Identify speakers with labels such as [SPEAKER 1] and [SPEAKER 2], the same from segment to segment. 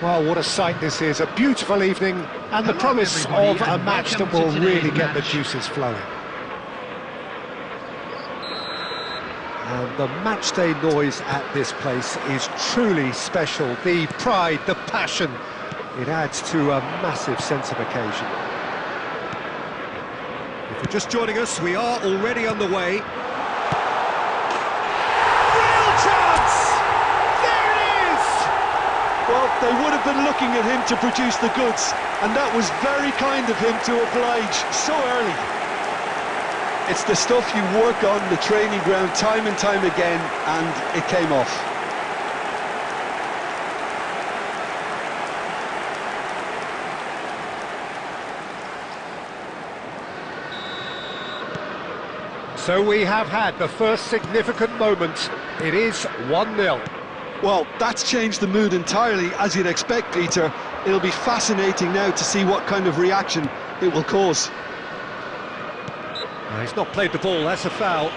[SPEAKER 1] Well, what a sight this is, a beautiful evening, and the promise of a match that will really get the juices flowing. And the matchday noise at this place is truly special. The pride, the passion, it adds to a massive sense of occasion. If you're just joining us, we are already underway. Real chance! There it is!
[SPEAKER 2] Well, they would have been looking at him to produce the goods, and that was very kind of him to oblige so early. It's the stuff you work on the training ground time and time again, and it came off.
[SPEAKER 1] So we have had the first significant moment. It is 1-0.
[SPEAKER 2] Well, that's changed the mood entirely, as you'd expect, Peter. It'll be fascinating now to see what kind of reaction it will cause.
[SPEAKER 1] He's not played the ball, that's a foul.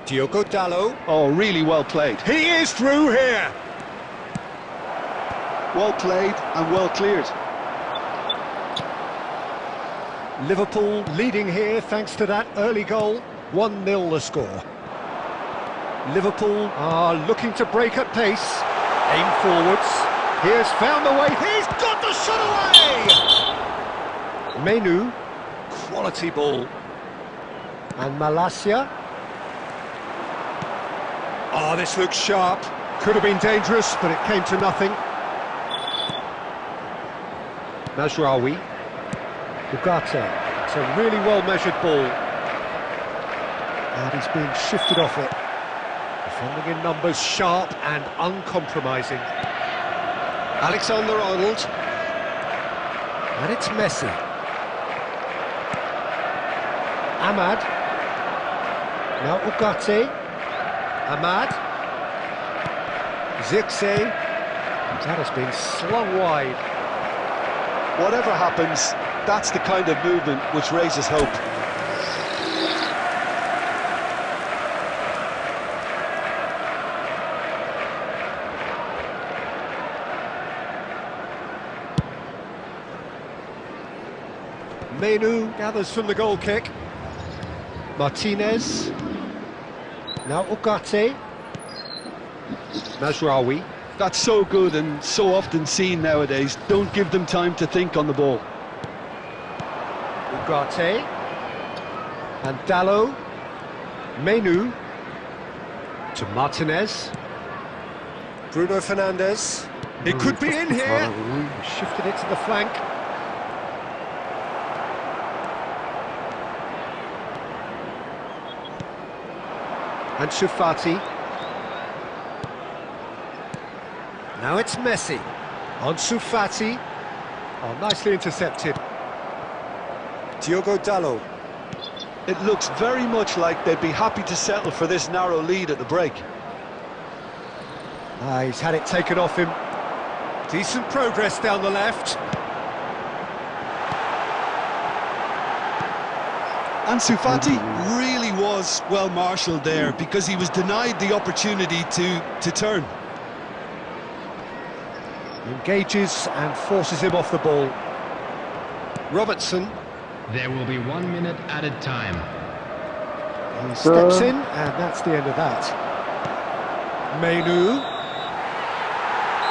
[SPEAKER 1] Diogo Dalot.
[SPEAKER 2] Oh, really well played.
[SPEAKER 1] He is through here!
[SPEAKER 2] Well played and well cleared.
[SPEAKER 1] Liverpool leading here thanks to that early goal. 1-0 the score. Liverpool are looking to break at pace. Aim forwards. Here's found the way. He's got the shot away! Menu. Quality ball. And Malacia. Oh, this looks sharp. Could have been dangerous, but it came to nothing. Mazraoui. Ugarte. It's a really well-measured ball. And he's being shifted off it. Defending in numbers, sharp and uncompromising. Alexander-Arnold. And it's Messi. Ahmad. Now Ugarte. Ahmad. Zirkzee. That has been slung wide.
[SPEAKER 2] Whatever happens, that's the kind of movement which raises hope.
[SPEAKER 1] Menu gathers from the goal kick. Martinez. Now Ugarte. Mazraoui.
[SPEAKER 2] That's so good and so often seen nowadays. Don't give them time to think on the ball.
[SPEAKER 1] Ugarte. And Dalot. Menu. To Martinez. Bruno Fernandes. It could be in here. Shifted it to the flank. And Shufati. Now it's Messi. On Shufati. Oh, nicely intercepted. Diogo Dalot.
[SPEAKER 2] It looks very much like they'd be happy to settle for this narrow lead at the break.
[SPEAKER 1] He's had it taken off him. Decent progress down the left.
[SPEAKER 2] Ansu Fati really was well marshalled there because he was denied the opportunity to turn.
[SPEAKER 1] Engages and forces him off the ball. Robertson.
[SPEAKER 3] There will be 1 minute added time.
[SPEAKER 1] He steps in, and that's the end of that. Menu.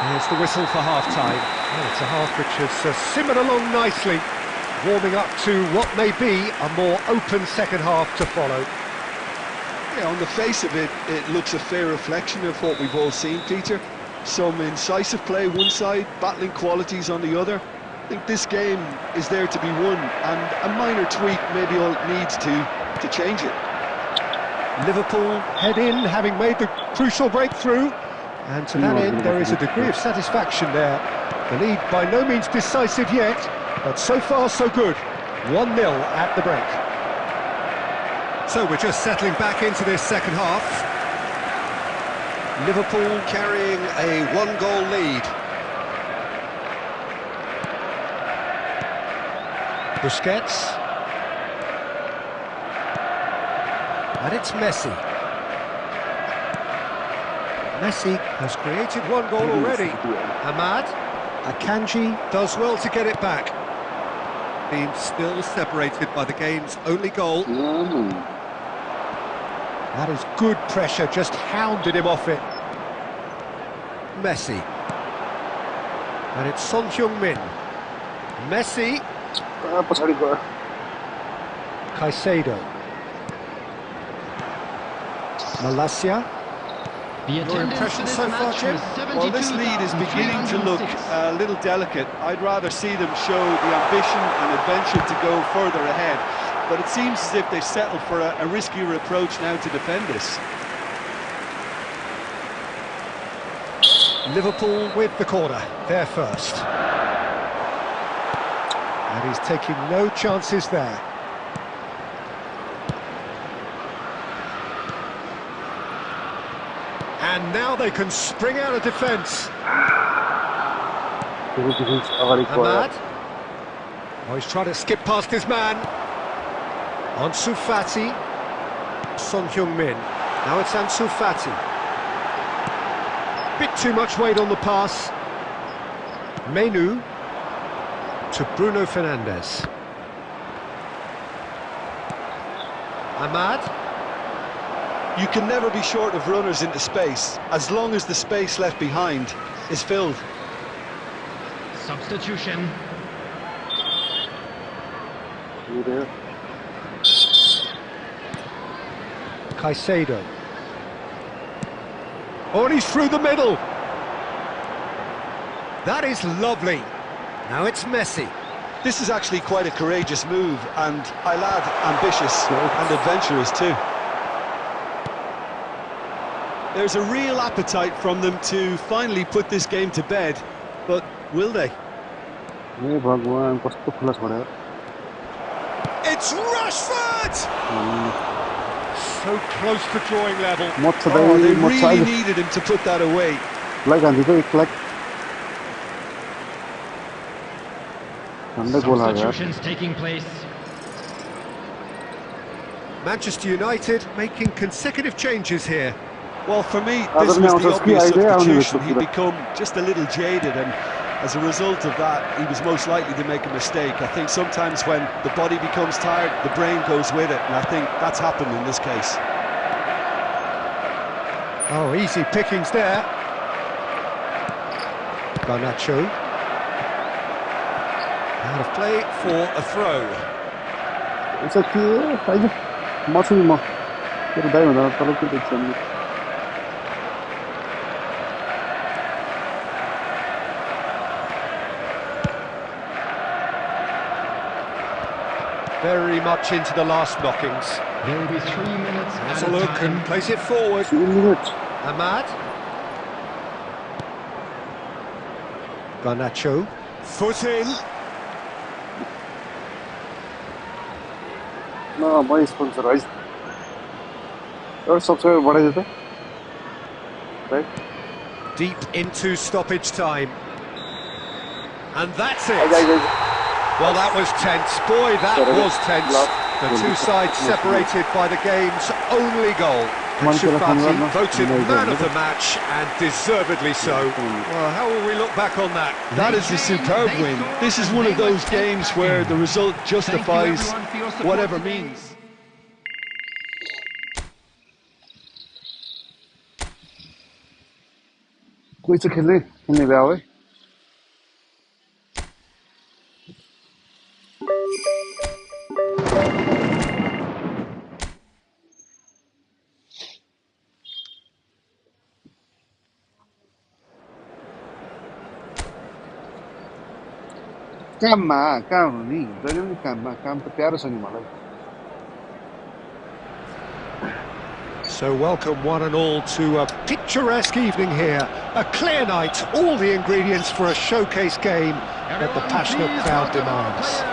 [SPEAKER 1] Here's the whistle for half-time. Oh, it's a half which has simmered along nicely, warming up to what may be a more open second half to follow.
[SPEAKER 2] Yeah, on the face of it, it looks a fair reflection of what we've all seen, Peter. Some incisive play one side, battling qualities on the other. I think this game is there to be won, and a minor tweak may be all it needs to change it.
[SPEAKER 1] Liverpool head in, having made the crucial breakthrough, and to that end there is a degree of satisfaction there. The lead by no means decisive yet, but so far so good. 1-0 at the break. So we're just settling back into this second half. Liverpool carrying a one-goal lead. Busquets. And it's Messi. Messi has created one goal already. Ahmad. Akanji does well to get it back. Being still separated by the game's only goal. That is good pressure, just hounded him off it. Messi. And it's Son Heung-min. Messi. Caicedo. Malacia.
[SPEAKER 2] Your impression so far, Jim? Well, this lead is beginning to look a little delicate. I'd rather see them show the ambition and adventure to go further ahead. But it seems as if they've settled for a riskier approach now to defend this.
[SPEAKER 1] Liverpool with the corner, they're first. And he's taking no chances there. And now they can spring out of defence. Ahmad. Oh, he's trying to skip past his man. Ansu Fati. Son Heung-min. Now it's Ansu Fati. Bit too much weight on the pass. Menu to Bruno Fernandes. Ahmad.
[SPEAKER 2] You can never be short of runners into space, as long as the space left behind is filled.
[SPEAKER 3] Substitution.
[SPEAKER 1] Caicedo. Oh, and he's through the middle. That is lovely. Now it's Messi.
[SPEAKER 2] This is actually quite a courageous move, and I'll add ambitious and adventurous too. There's a real appetite from them to finally put this game to bed, but will they?
[SPEAKER 1] It's Rashford! So close to drawing level.
[SPEAKER 2] Oh, they really needed him to put that away.
[SPEAKER 3] Substitutions taking place.
[SPEAKER 1] Manchester United making consecutive changes here.
[SPEAKER 2] Well, for me, this was the obvious substitution. He'd become just a little jaded, and as a result of that, he was most likely to make a mistake. I think sometimes when the body becomes tired, the brain goes with it, and I think that's happened in this case.
[SPEAKER 1] Oh, easy pickings there. Garnacho. Out of play for a throw.
[SPEAKER 4] It's okay.
[SPEAKER 1] Very much into the last knockings.
[SPEAKER 3] There will be 3 minutes.
[SPEAKER 1] Has a look and plays it forward.
[SPEAKER 4] 2 minutes.
[SPEAKER 1] Ahmad. Garnacho. Foot in.
[SPEAKER 4] No, my sponsor. Your subscriber, what is it? Right?
[SPEAKER 1] Deep into stoppage time. And that's it. Well, that was tense. Boy, that was tense. The two sides separated by the game's only goal. Ansu Fati voted man of the match, and deservedly so. Well, how will we look back on that?
[SPEAKER 2] That is a superb win. This is one of those games where the result justifies whatever means.
[SPEAKER 4] कोई से खेलने गया है काम हुने जहिले पनि काम त प्यारो छ नि मलाई
[SPEAKER 1] So welcome one and all to a picturesque evening here. A clear night, all the ingredients for a showcase game that the passionate crowd demands.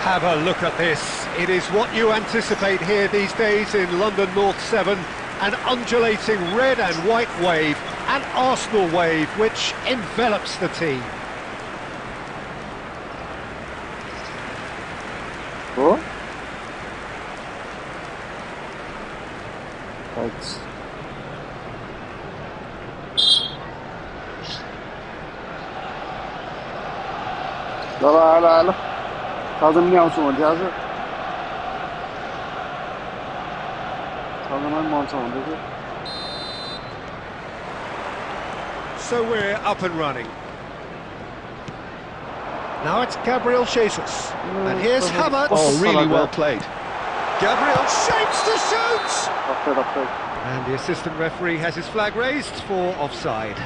[SPEAKER 1] Have a look at this. It is what you anticipate here these days in London North 7. An undulating red and white wave, an Arsenal wave which envelops the team.
[SPEAKER 4] Oh? Thanks. ल साधन नि आउँछु भन्थ्यो आज साधनमा पनि मर्छ भन्दै थियो
[SPEAKER 1] So we're up and running. Now it's Gabriel Jesus. And here's Havertz.
[SPEAKER 2] Oh, really well played.
[SPEAKER 1] Gabriel shapes to shoot!
[SPEAKER 4] Offside.
[SPEAKER 1] And the assistant referee has his flag raised for offside.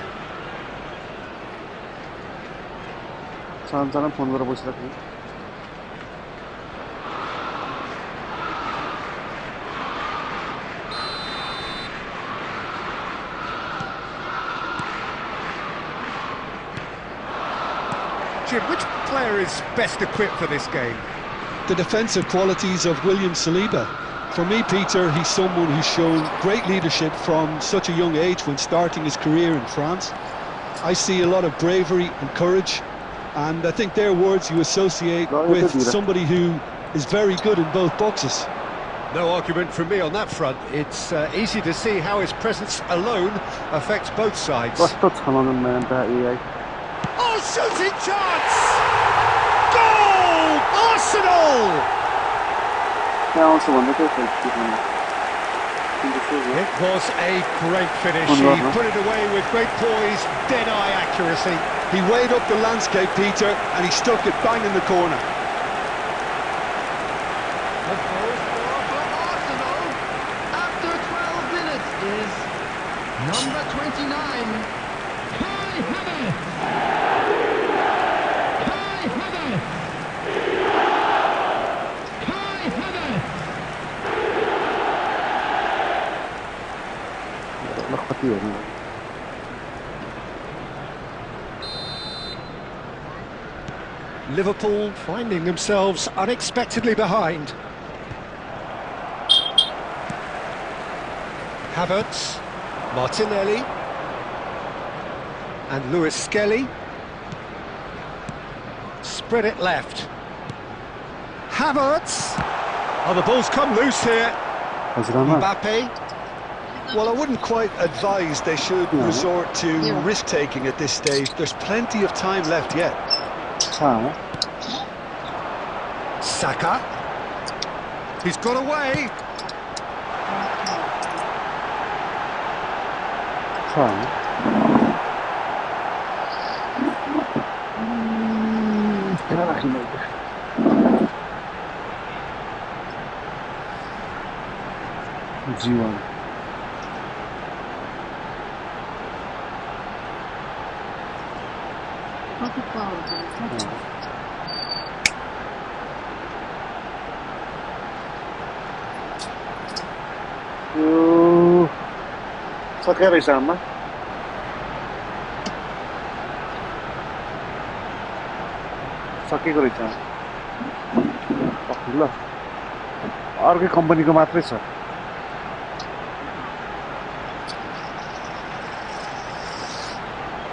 [SPEAKER 4] सानसानो phone गरेर बसिरहेको थिएँ
[SPEAKER 1] Jim, which player is best equipped for this game?
[SPEAKER 2] The defensive qualities of William Saliba. For me, Peter, he's someone who's shown great leadership from such a young age when starting his career in France. I see a lot of bravery and courage, and I think they're words you associate with somebody who is very good in both boxes.
[SPEAKER 1] No argument from me on that front. It's easy to see how his presence alone affects both sides.
[SPEAKER 4] कस्तो छलाउनु नयाँ AI
[SPEAKER 1] Oh, shooting chance! Goal! Arsenal!
[SPEAKER 4] त्यहाँ आउँछु भन्दै थियो
[SPEAKER 1] It was a great finish. He put it away with great poise, dead-eye accuracy.
[SPEAKER 2] He weighed up the landscape, Peter, and he stuck it bang in the corner.
[SPEAKER 3] The first score for Arsenal after 12 minutes is number 29, Kai Havertz. Kai Havertz. Kai Havertz.
[SPEAKER 4] कति हेर्नु
[SPEAKER 1] Liverpool finding themselves unexpectedly behind. Havertz, Martinelli, and Lewis Skelly. Spread it left. Havertz! Oh, the ball's come loose here.
[SPEAKER 4] हजुरआमा
[SPEAKER 1] Mbappe.
[SPEAKER 2] Well, I wouldn't quite advise they should resort to risk-taking at this stage. There's plenty of time left yet.
[SPEAKER 4] छ
[SPEAKER 1] Saka. He's got away.
[SPEAKER 4] जीवन सक्यो रहेछ आमा सकेको रहेछ ल अर्कै कम्पनीको मात्रै छ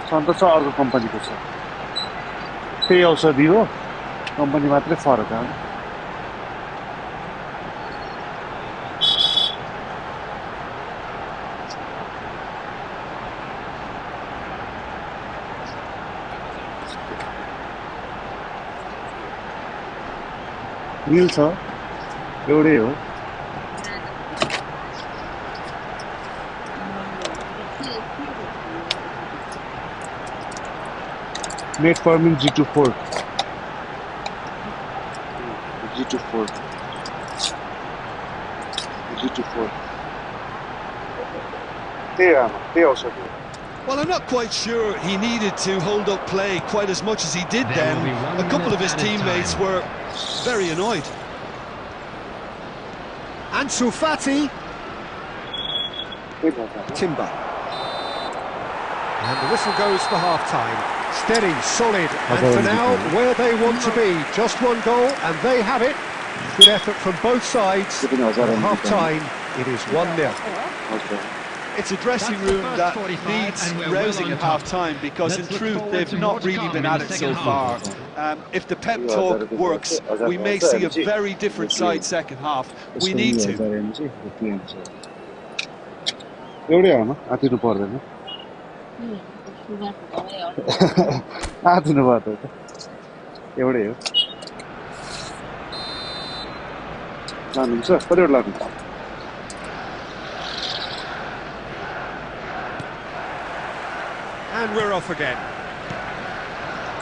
[SPEAKER 4] छन त छ अर्को कम्पनीको छ त्यही औषधि हो कम्पनी मात्रै फरक हो मिल्छ एउटै हो metformin G24 G24 त्यही औषधि हो
[SPEAKER 2] Well, I'm not quite sure he needed to hold up play quite as much as he did then. A couple of his teammates were very annoyed.
[SPEAKER 1] Ansu Fati. Timber. And the whistle goes for half-time. Steady, solid, and for now, where they want to be. Just one goal, and they have it. Good effort from both sides. At half-time, It is 1-0.
[SPEAKER 4] हजुर
[SPEAKER 2] It's a dressing room that needs rousing at half-time because in truth they've not really been at it so far. If the pep talk works, we may see a very different side second half. We need to.
[SPEAKER 4] एउटै हो न आतिनु पर्दैन आतिनु पर्दैन एउटै हो लानुहुन्छ कतिवटा लानुहुन्छ
[SPEAKER 1] And we're off again.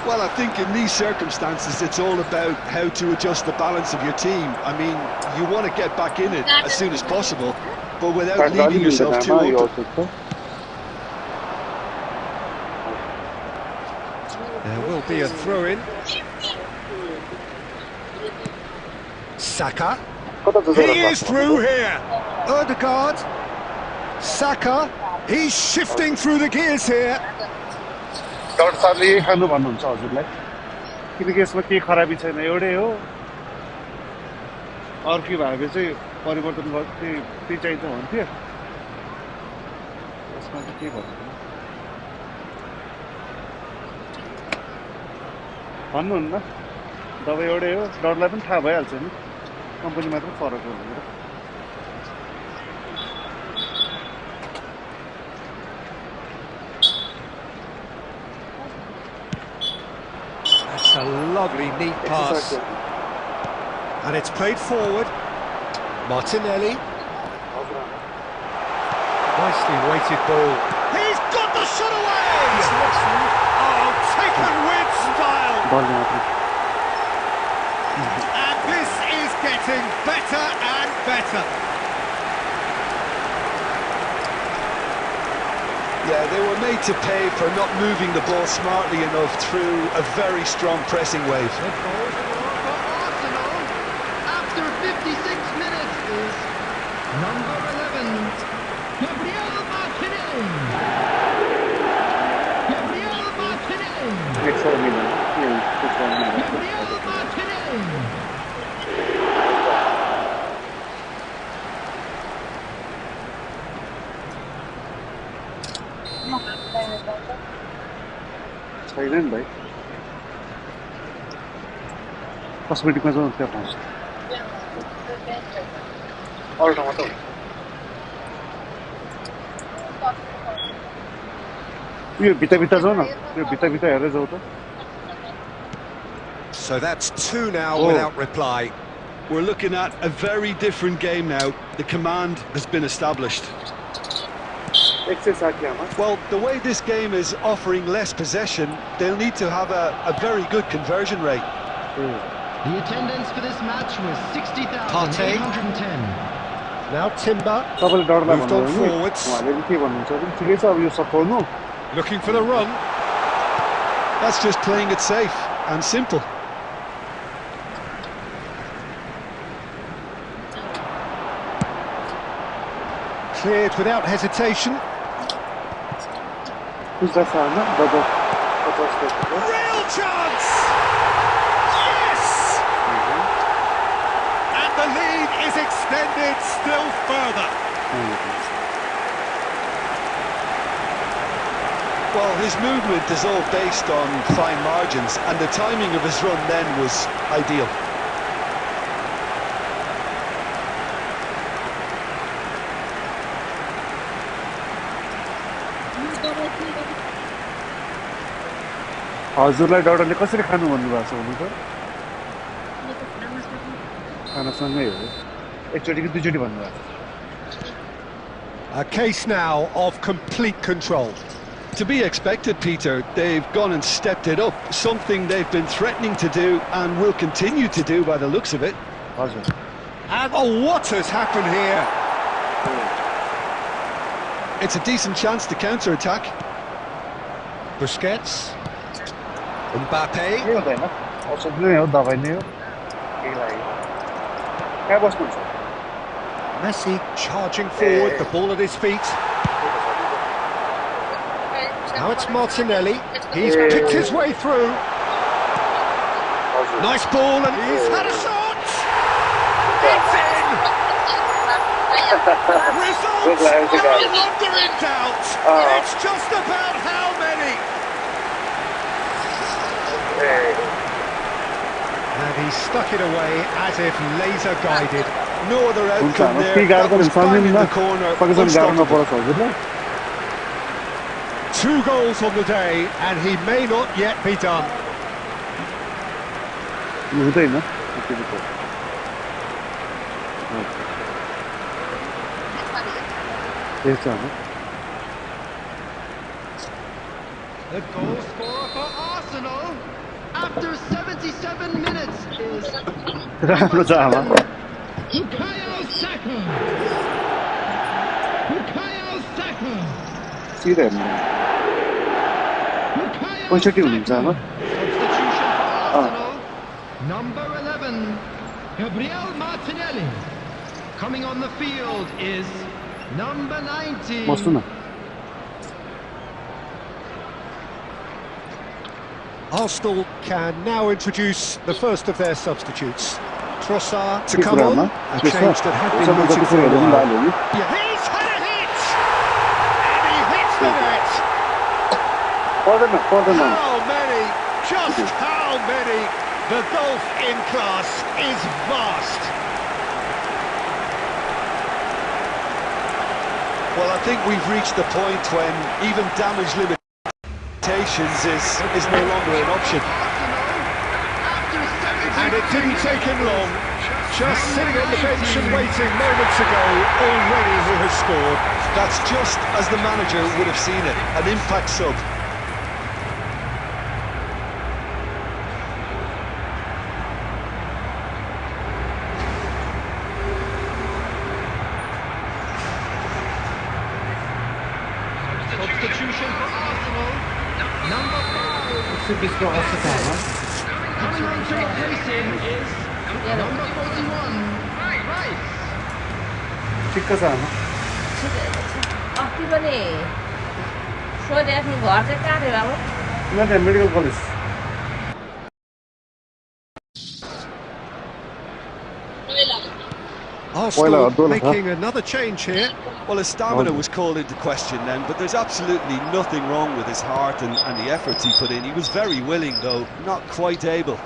[SPEAKER 2] Well, I think in these circumstances it's all about how to adjust the balance of your team. I mean, you want to get back in it as soon as possible, but without leaving yourself too open.
[SPEAKER 1] There will be a throw-in. Saka. He is through here. Odegaard. Saka. He's shifting through the gears here.
[SPEAKER 4] Doctor साहबले यही खानु भन्नुहुन्छ हजुरलाई किनकि यसमा केही खराबी छैन एउटै हो अर्कै भए चाहिँ परिवर्तन गर्थे त्यही चाहिन्छ भन्थ्यो यसमा चाहिँ के भन्नु भन्नुहुन्न दबाई एउटै हो डरलाई पनि थाहा भइहाल्छ नि कम्पनी मात्र फरक हो भनेर
[SPEAKER 1] A lovely, neat pass. And it's played forward. Martinelli. Nicely weighted ball. He's got the shot away! Oh, taken with style. And this is getting better and better.
[SPEAKER 2] Yeah, they were made to pay for not moving the ball smartly enough through a very strong pressing wave.
[SPEAKER 3] The goal for Arsenal after 56 minutes is number 11, Gabriel Martinelli. Gabriel Martinelli. Gabriel Martinelli.
[SPEAKER 4] छैन नि भाइ कस्मेटिकमा जाउँ त्यहाँ पाउँछ अरू ठाउँमा त यो भित्ता जाउँ न यो भित्ता हेरेर जाउँ त
[SPEAKER 1] So that's 2 now without reply.
[SPEAKER 2] We're looking at a very different game now. The command has been established. Well, the way this game is offering less possession, they'll need to have a very good conversion rate.
[SPEAKER 3] The attendance for this match was 60,810.
[SPEAKER 1] Now Timber.
[SPEAKER 4] Moved
[SPEAKER 1] on forwards. Looking for the run.
[SPEAKER 2] That's just playing it safe and simple.
[SPEAKER 1] Cleared without hesitation.
[SPEAKER 4] Who's that for?
[SPEAKER 1] Real chance! Yes! And the lead is extended still further.
[SPEAKER 2] Well, his movement is all based on fine margins, and the timing of his run then was ideal.
[SPEAKER 4] हजुरलाई डाक्टरले कसरी खानु भन्नुभएको छ हुनु त खानासँगै हो एकचोटि कि दुईचोटि भन्नुभएको
[SPEAKER 1] A case now of complete control.
[SPEAKER 2] To be expected, Peter. They've gone and stepped it up, something they've been threatening to do and will continue to do by the looks of it.
[SPEAKER 4] हजुर
[SPEAKER 1] And oh, what has happened here?
[SPEAKER 2] It's a decent chance to counter-attack.
[SPEAKER 1] Busquets. Mbappe.
[SPEAKER 4] के हुँदैन औषध नै हो दबाई नै हो केही लाग्यो कहाँ बस्नुहुन्छ
[SPEAKER 1] Messi charging forward, the ball at his feet. Now it's Martinelli. He's picked his way through. Nice ball, and he's had a shot. It's in. Results are no longer in doubt. It's just about how many. And he stuck it away as if laser guided.
[SPEAKER 2] No other outcome there. That was bang in the corner. Unstoppable.
[SPEAKER 1] 2 goals on the day, and he may not yet be done.
[SPEAKER 3] The goal scorer for Arsenal after 77 minutes is Bukayo Saka. Bukayo Saka. Substitution for Arsenal. Number 11, Gabriel Martinelli. Coming on the field is number 19.
[SPEAKER 1] Arsenal can now introduce the first of their substitutes. Trossard to come on, a change that had been mooted for a while. He's had a hit! And he hits the net! How many? Just how many? The gulf in class is vast.
[SPEAKER 2] Well, I think we've reached the point when even damage limitations is no longer an option.
[SPEAKER 1] And it didn't take him long. Just sitting on the bench and waiting moments ago, already he has scored.
[SPEAKER 2] That's just as the manager would have seen it, an impact sub.
[SPEAKER 3] Substitution for Arsenal. Number 5. Coming on to replace him is number 41, Rice.
[SPEAKER 5] अस्ति पनि सोधे आफ्नो घर चाहिँ कहाँनिर हो
[SPEAKER 4] medical college
[SPEAKER 1] Arsenal making another change here.
[SPEAKER 2] Well, his stamina was called into question then, but there's absolutely nothing wrong with his heart and the efforts he put in. He was very willing, though, not quite able.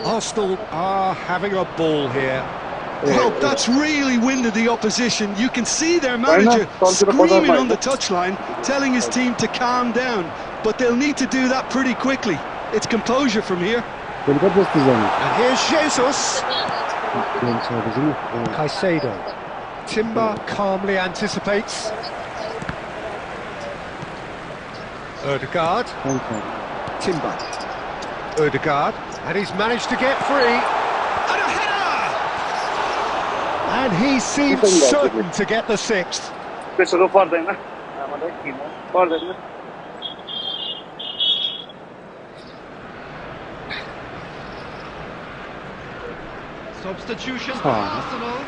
[SPEAKER 1] Arsenal are having a ball here.
[SPEAKER 2] Well, that's really winded the opposition. You can see their manager screaming on the touchline, telling his team to calm down. But they'll need to do that pretty quickly. It's composure from here.
[SPEAKER 1] And here's Jesus. Caicedo. Timber calmly anticipates. Ødegaard. Timber. Ødegaard. And he's managed to get free. And a header! And he seems certain to get the 6th.
[SPEAKER 3] Substitution for Arsenal.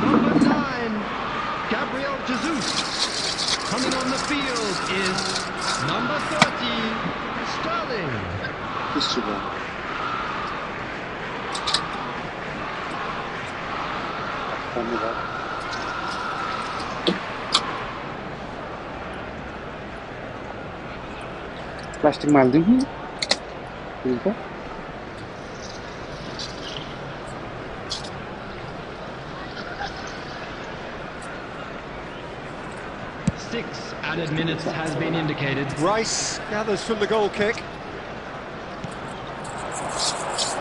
[SPEAKER 3] Number 9, Gabriel Jesus. Coming on the field is number 30, Sterling.
[SPEAKER 4] Plastic में हालिदिउँ ठीक है
[SPEAKER 3] 6 added minutes has been indicated.
[SPEAKER 1] Rice gathers from the goal kick.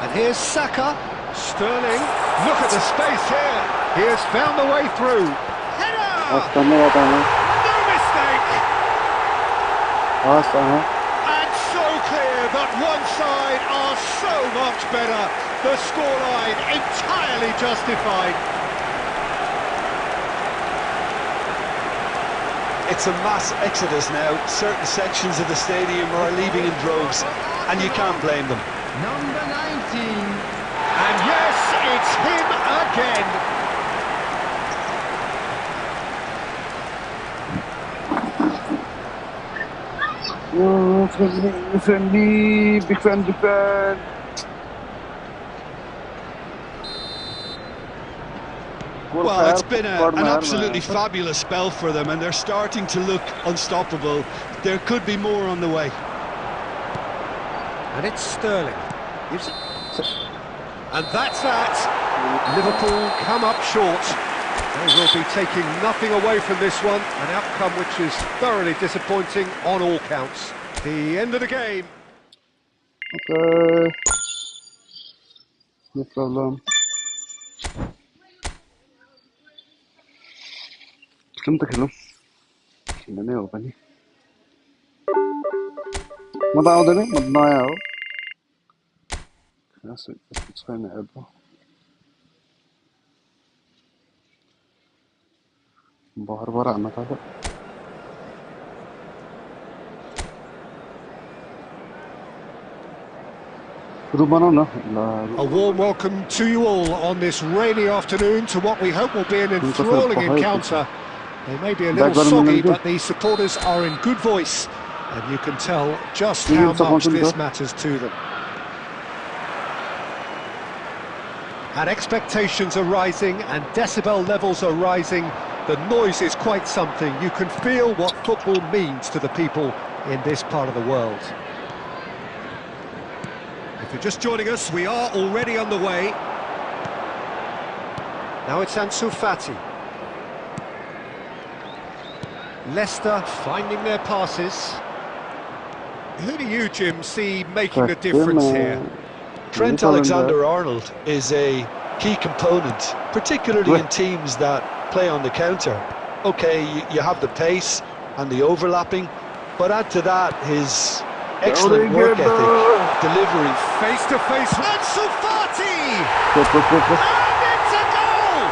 [SPEAKER 1] And here's Saka. Sterling. Look at the space here. He has found the way through. Header! No mistake! And so clear that one side are so much better. The scoreline entirely justified.
[SPEAKER 2] It's a mass exodus now. Certain sections of the stadium are leaving in droves, and you can't blame them.
[SPEAKER 3] Number 19.
[SPEAKER 1] And yes, it's him again.
[SPEAKER 4] Oh, friendly, big fan, big fan.
[SPEAKER 2] Well, it's been an absolutely fabulous spell for them, and they're starting to look unstoppable. There could be more on the way.
[SPEAKER 1] And it's Sterling. And that's that. Liverpool come up short. They will be taking nothing away from this one. An outcome which is thoroughly disappointing on all counts. The end of the game.
[SPEAKER 4] Okay. No problem. खेलौँ त खेलौँ खेल्न नै हो पनि म त आउँदैन म नयाँ हो खास छैन हेर्दा भर हान्न थाल्यो रु बनाउन
[SPEAKER 1] A warm welcome to you all on this rainy afternoon to what we hope will be an enthralling encounter. They may be a little soggy, but the supporters are in good voice, and you can tell just how much this matters to them. And expectations are rising, and decibel levels are rising. The noise is quite something. You can feel what football means to the people in this part of the world. If you're just joining us, we are already on the way. Now it's Ansu Fati. Leicester finding their passes. Who do you, Jim, see making the difference here?
[SPEAKER 2] Trent Alexander-Arnold is a key component, particularly in teams that play on the counter. Okay, you have the pace and the overlapping, but add to that his excellent work ethic, delivery.
[SPEAKER 1] Face-to-face, Ansu Fati! And it's a goal!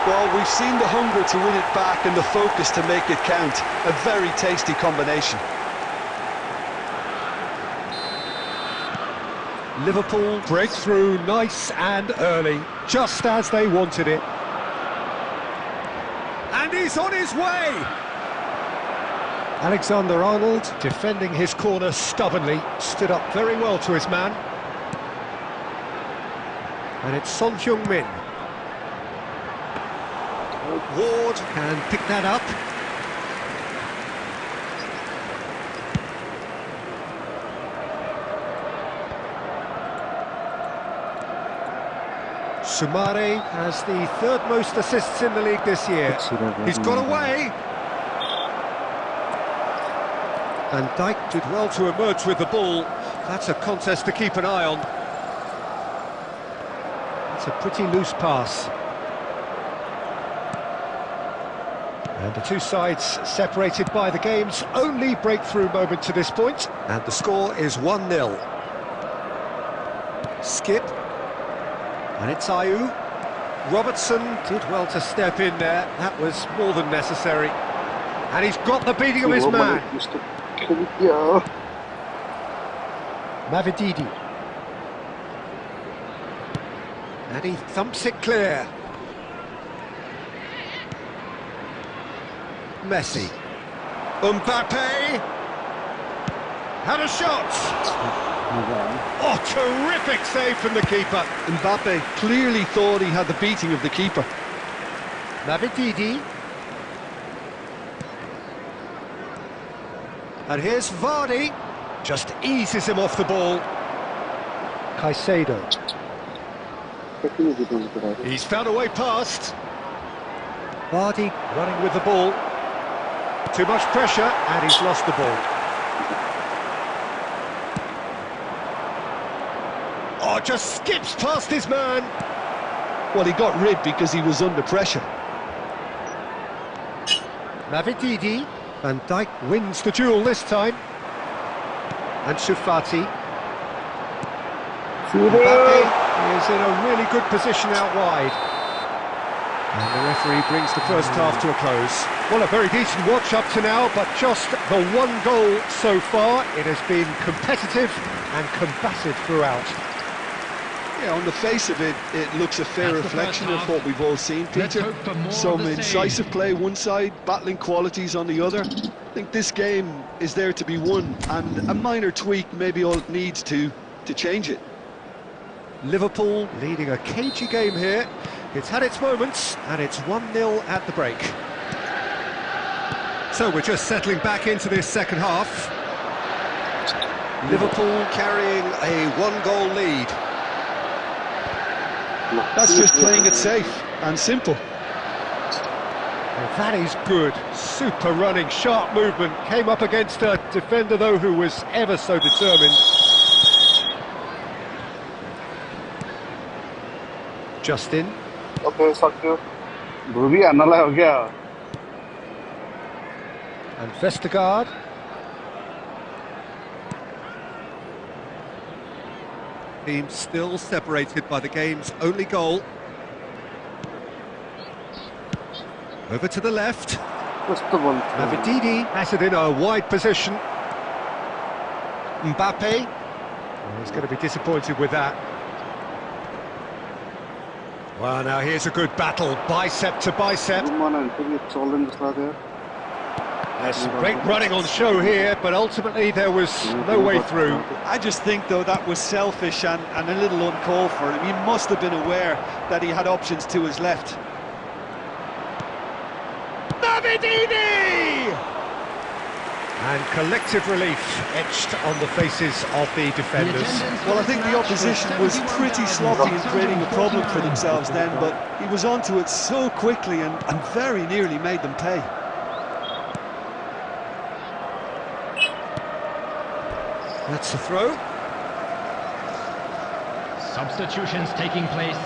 [SPEAKER 2] Well, we've seen the hunger to win it back and the focus to make it count. A very tasty combination.
[SPEAKER 1] Liverpool break through nice and early, just as they wanted it. And he's on his way! Alexander-Arnold defending his corner stubbornly, stood up very well to his man. And it's Son Heung-min. Ward can pick that up. Soumare has the third most assists in the league this year. He's got away. And Dijk did well to emerge with the ball. That's a contest to keep an eye on. It's a pretty loose pass. And the two sides separated by the game's only breakthrough moment to this point. And the score is 1-0. Skip. And it's Ayew. Robertson did well to step in there. That was more than necessary. And he's got the beating of his man. Mavididi. And he thumps it clear. Messi. Mbappe. Had a shot. Oh, terrific save from the keeper.
[SPEAKER 2] Mbappe clearly thought he had the beating of the keeper.
[SPEAKER 1] Mavididi. And here's Vardy. Just eases him off the ball. Caicedo. He's found a way past. Vardy running with the ball. Too much pressure, and he's lost the ball. Oh, just skips past his man.
[SPEAKER 2] Well, he got rid because he was under pressure.
[SPEAKER 1] Mavididi. Van Dijk wins the duel this time. Ansu Fati. Mbappe is in a really good position out wide. And the referee brings the first half to a close. Well, a very decent watch up to now, but just the one goal so far. It has been competitive and combative throughout.
[SPEAKER 2] Yeah, on the face of it, it looks a fair reflection of what we've all seen, Peter. Some incisive play one side, battling qualities on the other. I think this game is there to be won, and a minor tweak maybe all it needs to change it.
[SPEAKER 1] Liverpool leading a cagey game here, It's had its moments, and it's 1-0 at the break. So we're just settling back into this second half. Liverpool carrying a 1-goal lead.
[SPEAKER 2] That's just playing it safe and simple.
[SPEAKER 1] Well, that is good. Super running, sharp movement. Came up against a defender, though, who was ever so determined. Justin.
[SPEAKER 4] Okay, fuck you. Booby, anala ho gaya.
[SPEAKER 1] And Vestergaard. Team still separated by the game's only goal. Over to the left.
[SPEAKER 4] Just the ball.
[SPEAKER 1] Mavididi has it in a wide position. Mbappe. Oh, he's going to be disappointed with that. Well, now here's a good battle, bicep to bicep. There's some great running on show here, but ultimately there was no way through.
[SPEAKER 2] I just think, though, that was selfish and a little uncalled for him. He must have been aware that he had options to his left. Mavididi!
[SPEAKER 1] And collective relief etched on the faces of the defenders.
[SPEAKER 2] Well, I think the opposition was pretty sloppy in creating a problem for themselves then, but he was onto it so quickly and very nearly made them pay.
[SPEAKER 1] That's the throw.
[SPEAKER 6] Substitutions taking place.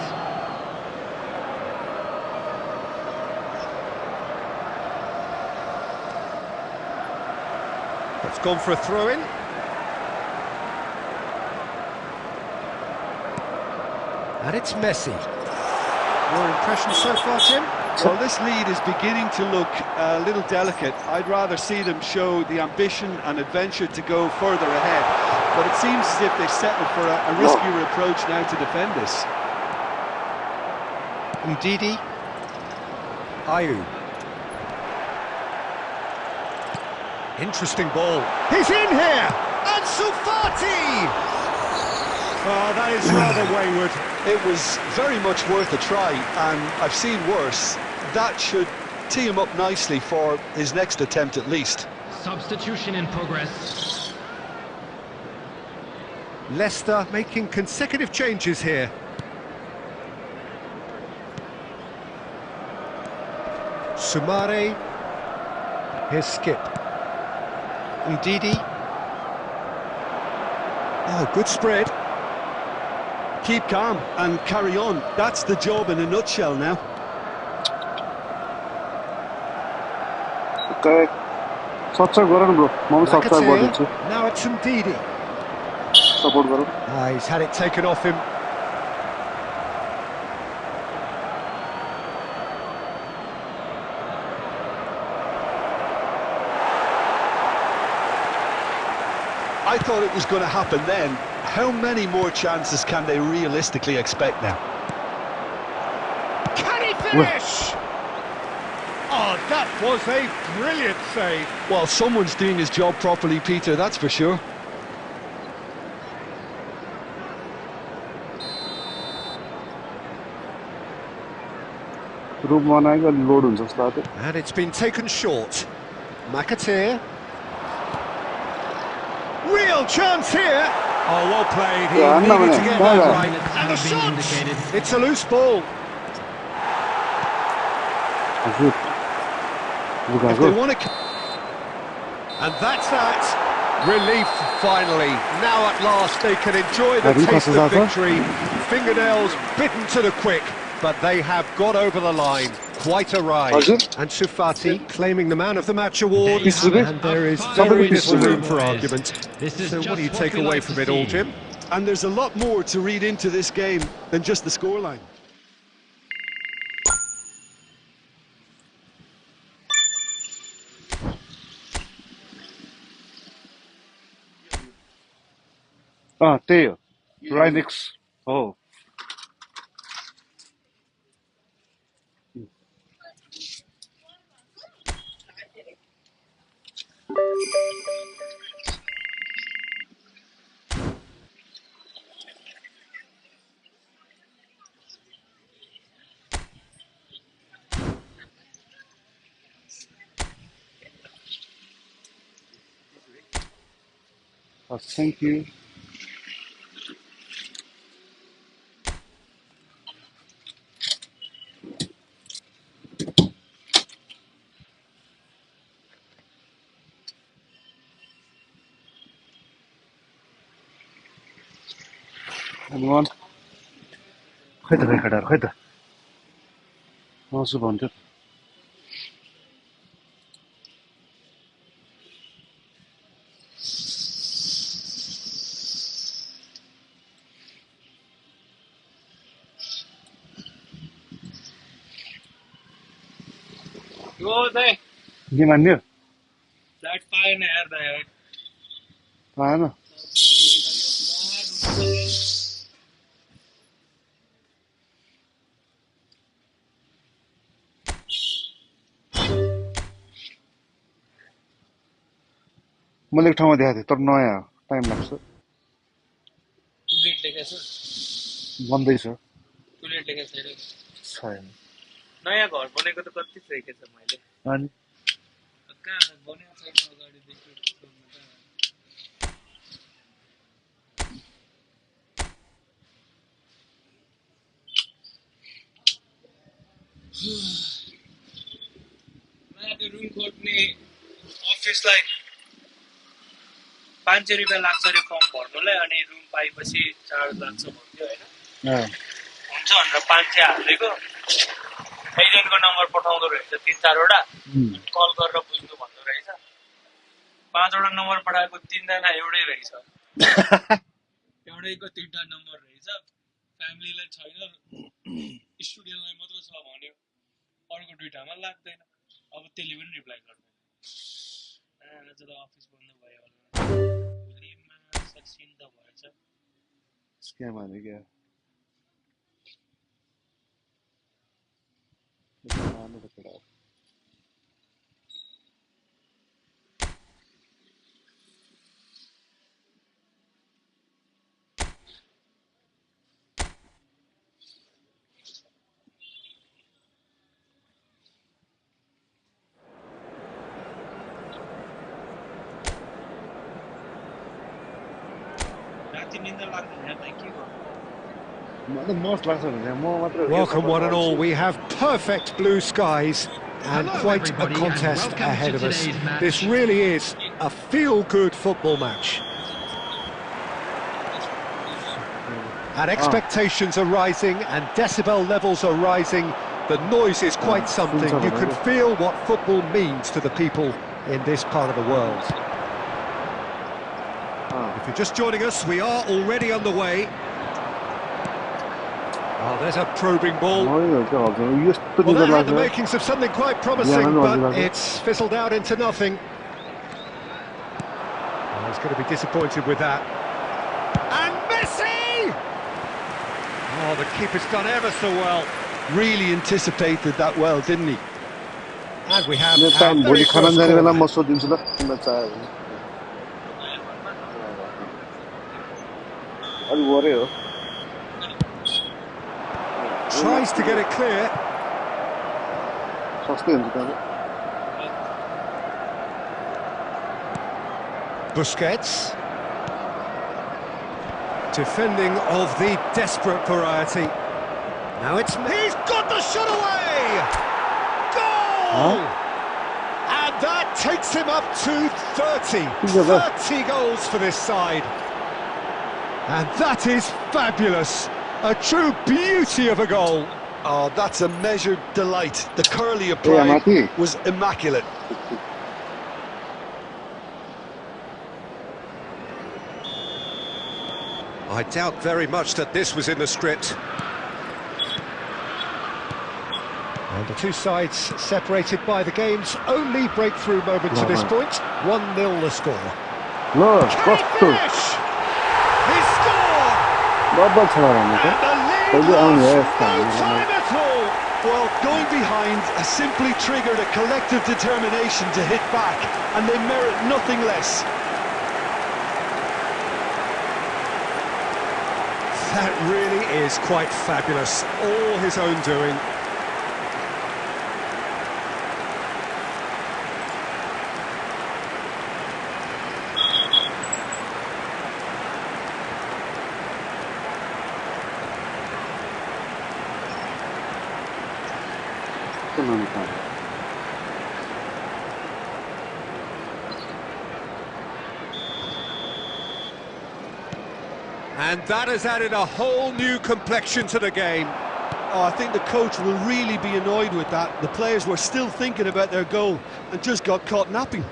[SPEAKER 1] That's gone for a throw-in. And it's Messi. Your impression so far, Tim?
[SPEAKER 2] Well, this lead is beginning to look a little delicate. I'd rather see them show the ambition and adventure to go further ahead. But it seems as if they settled for a riskier approach now to defend this.
[SPEAKER 1] Ndidi. Ayew. Interesting ball. He's in here! Ansu Fati! Oh, that is rather wayward.
[SPEAKER 2] It was very much worth a try, and I've seen worse. That should tee him up nicely for his next attempt at least.
[SPEAKER 6] Substitution in progress.
[SPEAKER 1] Leicester making consecutive changes here. Sumare. Here's Skip. Ndidi. Oh, good spread.
[SPEAKER 2] Keep calm and carry on. That's the job in a nutshell now.
[SPEAKER 4] Okay. Subscribe bro. Mom subscribe.
[SPEAKER 1] Now it's Ndidi.
[SPEAKER 4] Support bro.
[SPEAKER 1] He's had it taken off him.
[SPEAKER 2] I thought it was going to happen then. How many more chances can they realistically expect now?
[SPEAKER 1] Can he finish? Oh, that was a brilliant save.
[SPEAKER 2] Well, someone's doing his job properly, Peter, that's for sure.
[SPEAKER 1] And it's been taken short. McAteer. Real chance here. Oh, well played. He needed to get that right. And the shot! It's a loose ball.
[SPEAKER 2] If they want to...
[SPEAKER 1] And that's that. Relief, finally. Now at last they can enjoy the taste of victory. Fingernails bitten to the quick, but they have got over the line. Quite a ride. And Sufati claiming the Man of the Match award, and there is very little room for argument. So what do you take away from it all, Jim?
[SPEAKER 2] And there's a lot more to read into this game than just the scoreline.
[SPEAKER 4] Theo. Right next. Oh. Thank you. Anyone? खै त केटाहरु खै त आउँछु भन्थ्यो के मान्यो
[SPEAKER 7] flat पाएन यार दाइ
[SPEAKER 4] पाएन मैले एक ठाउँमा देखाएको थिएँ तर नयाँ हो टाइम लाग्छ
[SPEAKER 7] टुलेट लेखेको छ
[SPEAKER 4] बन्दैछ
[SPEAKER 7] टुलेट लेखेको छैन
[SPEAKER 4] छैन
[SPEAKER 7] नयाँ घर बनेको त कति देखेको छ मैले
[SPEAKER 4] अनि
[SPEAKER 7] कहाँ बनेको छैन अगाडिदेखि त्यो रुम खोज्ने अफिसलाई 500 रुपियाँ लाग्छ अरे फर्म भर्नुलाई अनि रुम पाएपछि चार्ज लाग्छ भन्थ्यो होइन हुन्छ भनेर 500 हालिदिएको एजेन्टको नम्बर पठाउँदो रहेछ 3-4 वटा कल गरेर बुझ्नु भन्दो रहेछ 5 वटा नम्बर पठाएको 3 जना एउटै रहेछ एउटैको 3टा नम्बर रहेछ फ्यामिलीलाई छैन स्टुडेन्टलाई मात्र छ भन्यो अर्को 2टामा लाग्दैन अब त्यसले पनि रिप्लाई गर्दैन आज त अफिस बन्द भयो होला भोलिमा सक्सिन त भएछ
[SPEAKER 4] स्क्याम हाल्यो क्या
[SPEAKER 7] राति निन्द्रा लाग्दैन यार के गर्नु
[SPEAKER 1] Welcome one and all. We have perfect blue skies and quite a contest ahead of us. This really is a feel-good football match. And expectations are rising and decibel levels are rising. The noise is quite something. You can feel what football means to the people in this part of the world. If you're just joining us, we are already on the way. Oh, there's a probing ball. Well, that had the makings of something quite promising, but it's fizzled out into nothing. Oh, he's going to be disappointed with that. And Messi! Oh, the keeper's done ever so well.
[SPEAKER 2] Really anticipated that well, didn't he?
[SPEAKER 1] And we have our very first corner. Tries to get it clear. Busquets. Defending of the desperate variety. Now he's got the shot away! Goal! And that takes him up to 30. 30 goals for this side. And that is fabulous. A true beauty of a goal.
[SPEAKER 2] Oh, that's a measured delight. The curl he applied was immaculate.
[SPEAKER 1] I doubt very much that this was in the script. And the two sides separated by the game's only breakthrough moment to this point. 1-0 the score.
[SPEAKER 4] Look,
[SPEAKER 1] Can he finish? He scored! And the lead lost no time at all.
[SPEAKER 2] Well, going behind has simply triggered a collective determination to hit back, and they merit nothing less.
[SPEAKER 1] That really is quite fabulous. All his own doing. And that has added a whole new complexion to the game.
[SPEAKER 2] Oh, I think the coach will really be annoyed with that. The players were still thinking about their goal and just got caught napping.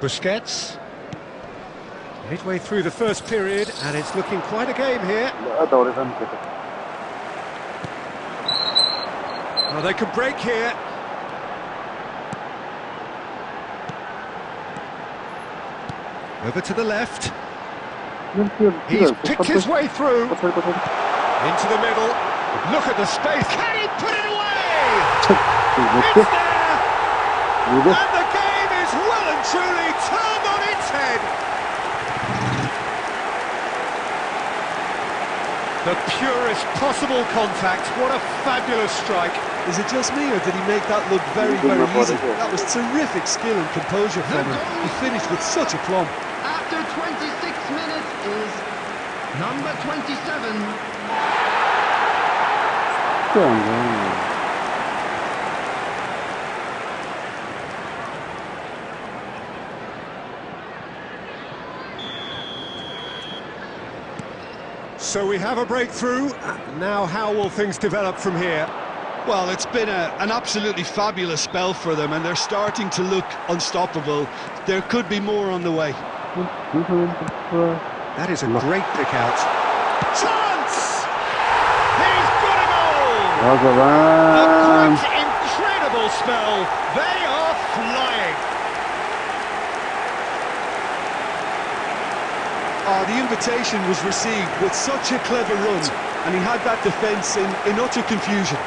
[SPEAKER 1] Busquets. Midway through the first period, and it's looking quite a game here. Well, they can break here. Over to the left. He's picked his way through. Into the middle. Look at the space. Can he put it away? It's there! And the game is well and truly turned on its head. The purest possible contact. What a fabulous strike.
[SPEAKER 2] Is it just me, or did he make that look very, very easy? That was terrific skill and composure from him. He finished with such aplomb.
[SPEAKER 3] After 26 minutes is number 27.
[SPEAKER 1] So we have a breakthrough. Now how will things develop from here?
[SPEAKER 2] Well, it's been an absolutely fabulous spell for them, and they're starting to look unstoppable. There could be more on the way.
[SPEAKER 1] That is a great pick out. Chance! He's got a goal! A quite incredible spell. They are flying.
[SPEAKER 2] Oh, the invitation was received with such a clever run, and he had that defence in utter confusion.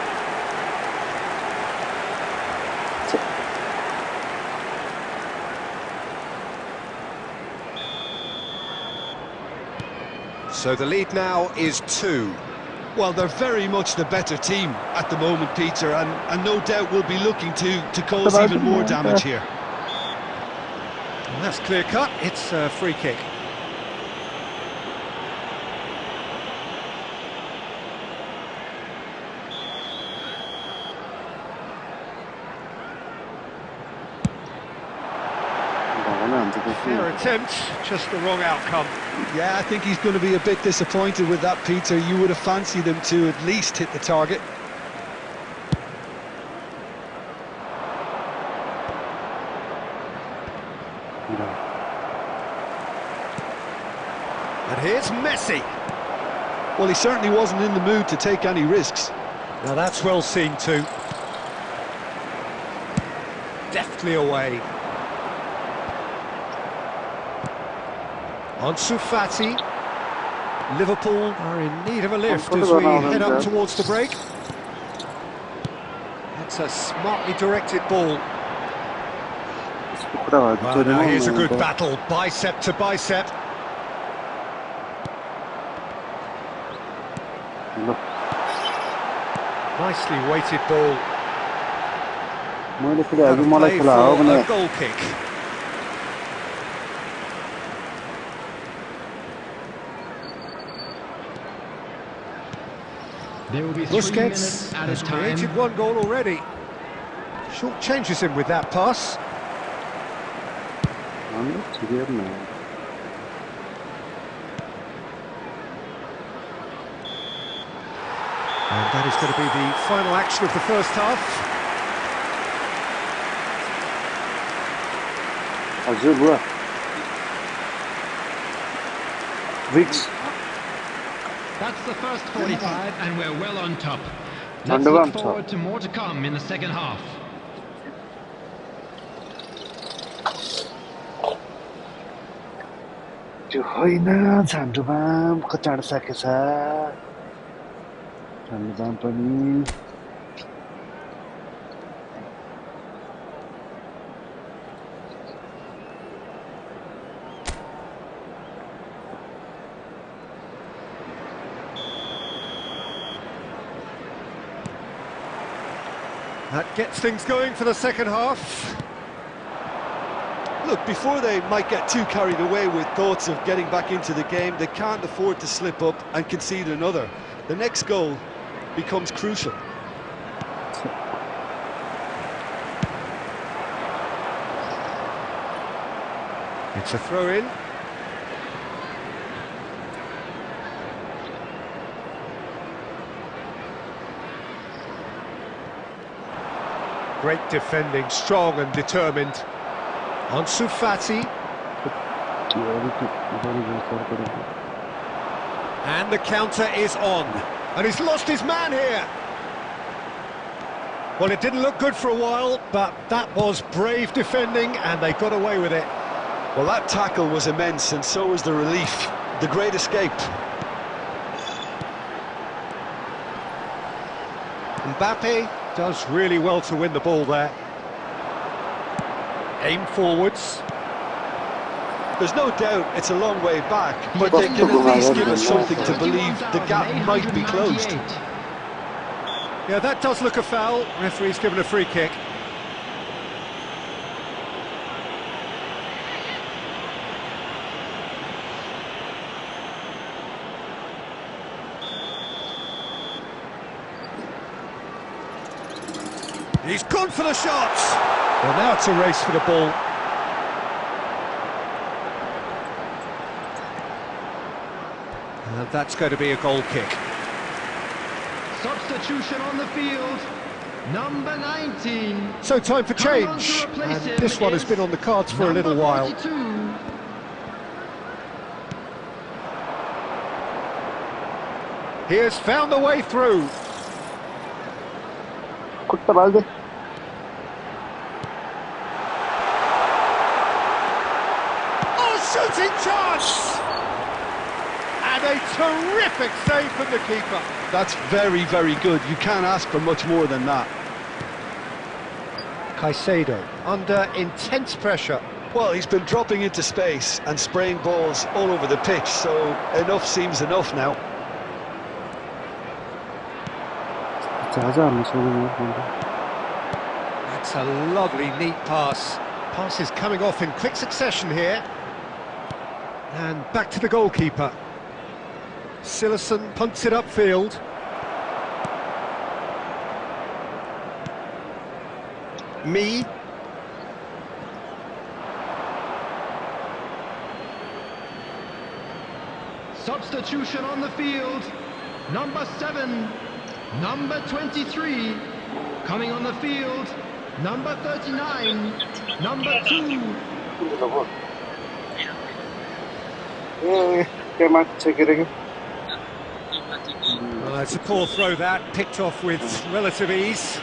[SPEAKER 1] So the lead now is 2.
[SPEAKER 2] Well, they're very much the better team at the moment, Peter, and no doubt will be looking to cause even more damage here.
[SPEAKER 1] And that's clear cut. It's a free kick. Fair attempt, just the wrong outcome.
[SPEAKER 2] Yeah, I think he's going to be a bit disappointed with that, Peter. You would have fancied him to at least hit the target.
[SPEAKER 1] And here's Messi.
[SPEAKER 2] Well, he certainly wasn't in the mood to take any risks.
[SPEAKER 1] Now that's well seen too. Deftly away. Ansu Fati. Liverpool are in need of a lift as we head up towards the break. That's a smartly directed ball. Well, now here's a good battle, bicep to bicep. Nicely weighted ball. Play for a goal kick.
[SPEAKER 6] There will be 3
[SPEAKER 1] Busquets
[SPEAKER 6] minutes at a
[SPEAKER 1] has
[SPEAKER 6] time.
[SPEAKER 1] created 1 goal already. Short changes him with that pass. And that is going to be the final action of the first half.
[SPEAKER 6] That's the first 45, and we're well on top. Let's look forward to more to come in the second half.
[SPEAKER 1] That gets things going for the second half.
[SPEAKER 2] Look, before they might get too carried away with thoughts of getting back into the game, they can't afford to slip up and concede another. The next goal becomes crucial.
[SPEAKER 1] It's a throw-in. Great defending, strong and determined. Ansu Fati. And the counter is on. And he's lost his man here. Well, it didn't look good for a while, but that was brave defending and they got away with it.
[SPEAKER 2] Well, that tackle was immense, and so was the relief. The great escape.
[SPEAKER 1] Mbappe does really well to win the ball there. Aim forwards.
[SPEAKER 2] There's no doubt it's a long way back, but they can at least give us something to believe the gap might be closed.
[SPEAKER 1] Yeah, that does look a foul. Referee's given a free kick. He's gone for the shots. Well, now it's a race for the ball. And that's going to be a goal kick.
[SPEAKER 3] Substitution on the field. Number 19.
[SPEAKER 1] So time for change. And this one has been on the cards for a little while.
[SPEAKER 3] 42.
[SPEAKER 1] He has found the way through. Oh, shooting chance! And a terrific save from the keeper.
[SPEAKER 2] That's very, very good. You can't ask for much more than that.
[SPEAKER 1] Caicedo under intense pressure.
[SPEAKER 2] Well, he's been dropping into space and spraying balls all over the pitch, so enough seems enough now.
[SPEAKER 1] That's a lovely, neat pass. Passes coming off in quick succession here. And back to the goalkeeper. Silerson punts it upfield. Me.
[SPEAKER 3] Substitution on the field. Number 7. Number 23. Coming on the field. Number 39. Number 2.
[SPEAKER 1] Well, it's a poor throw that, picked off with relative ease.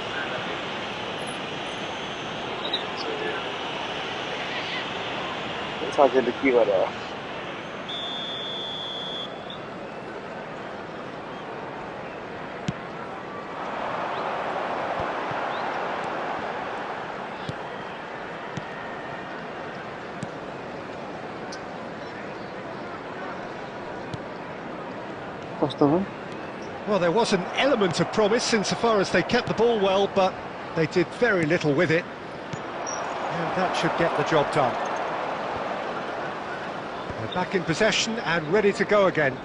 [SPEAKER 1] Well, there was an element of promise insofar as they kept the ball well, but they did very little with it. And that should get the job done. They're back in possession and ready to go again.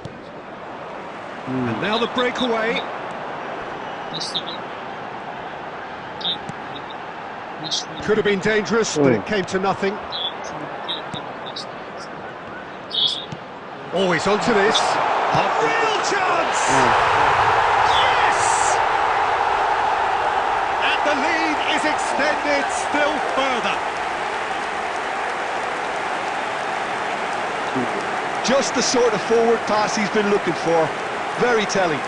[SPEAKER 1] And now the breakaway. Could have been dangerous, but it came to nothing. Always onto this. A real chance! Yes! And the lead is extended still further.
[SPEAKER 2] Just the sort of forward pass he's been looking for. Very telling.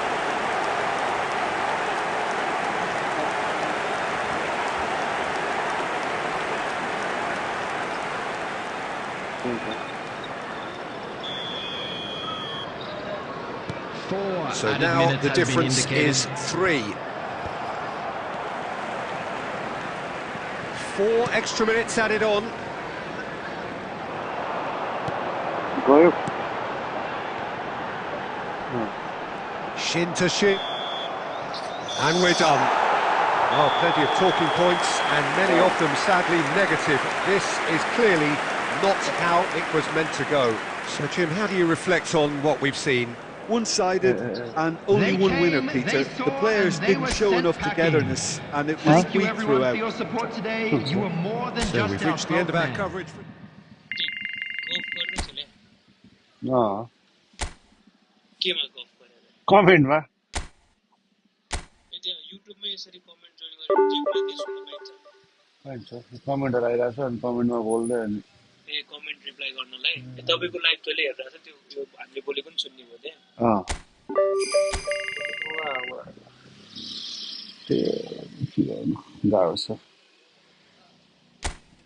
[SPEAKER 1] So now the difference is 3. 4 extra minutes added on. Shin to shin. And we're done. Oh, plenty of talking points, and many of them sadly negative. This is clearly not how it was meant to go. So, Jim, how do you reflect on what we've seen?
[SPEAKER 2] one-sided and only one winner, Peter. The players didn't show enough togetherness, and it was weak throughout.
[SPEAKER 3] For your support today. You were more than
[SPEAKER 1] So
[SPEAKER 3] just
[SPEAKER 1] we've reached the end of our coverage.
[SPEAKER 4] कमेन्टमा कमेन्टहरू आइरहेको छ अनि कमेन्टमा बोल्दै अनि
[SPEAKER 7] comment reply गर्नलाई तपाईको live तैँले हेरिरहेछ त्यो हामीले बोलेको नि सुन्ने भयो
[SPEAKER 4] त्यहाँ गाह्रो छ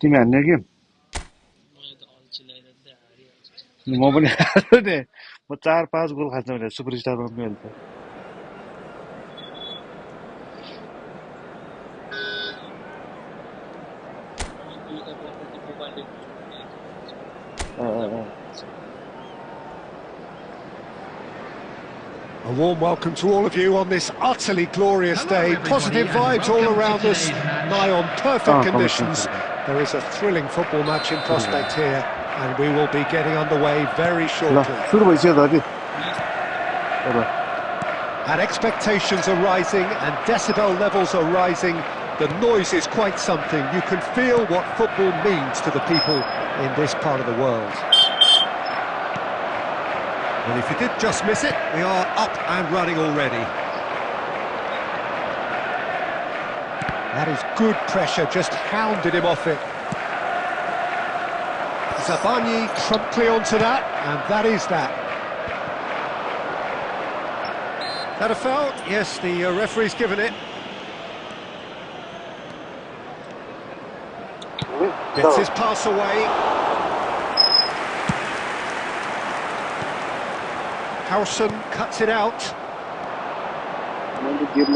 [SPEAKER 4] तिमी हान्ने कि म पनि हाल्छु नि म 4-5 गोल खान्छ भने सुपरस्टारमा पनि हाल्छ
[SPEAKER 1] A warm welcome to all of you on this utterly glorious day. Positive vibes all around us, nigh on perfect conditions. There is a thrilling football match in prospect here, and we will be getting underway very shortly. And expectations are rising, and decibel levels are rising. The noise is quite something. You can feel what football means to the people in this part of the world. And if you did just miss it, we are up and running already. That is good pressure, just hounded him off it. Zabani promptly onto that, and that is that. Is that a foul? Yes, the referee's given it. Gets his pass away. Howson cuts it out. Jim,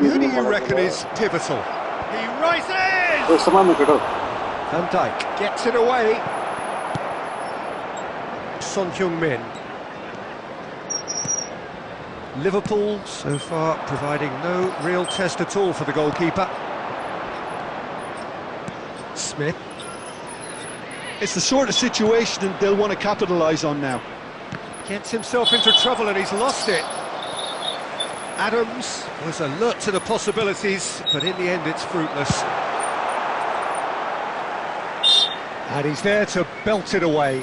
[SPEAKER 1] who do you reckon is pivotal? He rises! Van Dijk gets it away. Son Heung-min. Liverpool so far providing no real test at all for the goalkeeper. Smith.
[SPEAKER 2] It's the sort of situation they'll want to capitalise on now.
[SPEAKER 1] Gets himself into trouble and he's lost it. Adams was alert to the possibilities, but in the end it's fruitless. And he's there to belt it away.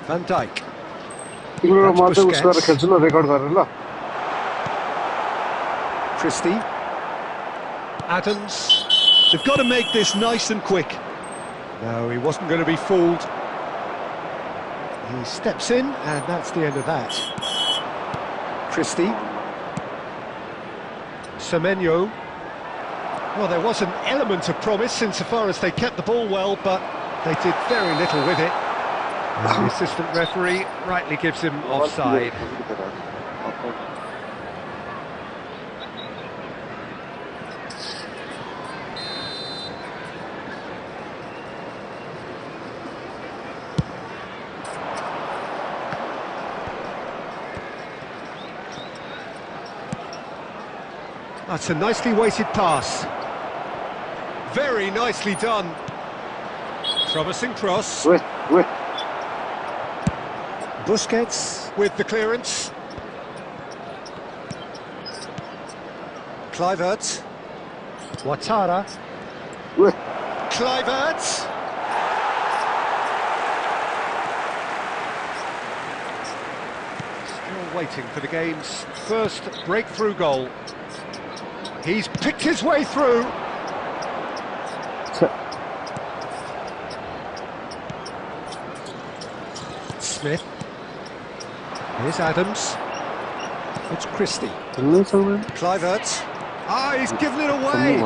[SPEAKER 1] Van Dijk. Christie. Adams.
[SPEAKER 2] They've got to make this nice and quick.
[SPEAKER 1] No, he wasn't going to be fooled. He steps in, and that's the end of that. Christie. Semenyo. Well, there was an element of promise insofar as they kept the ball well, but they did very little with it. And the assistant referee rightly gives him offside. That's a nicely weighted pass. Very nicely done. Promising cross. Busquets with the clearance. Kluivert. Ouattara. Kluivert. Still waiting for the game's first breakthrough goal. He's picked his way through. Smith. Here's Adams. It's Christie. Kluivert. Ah, he's given it away.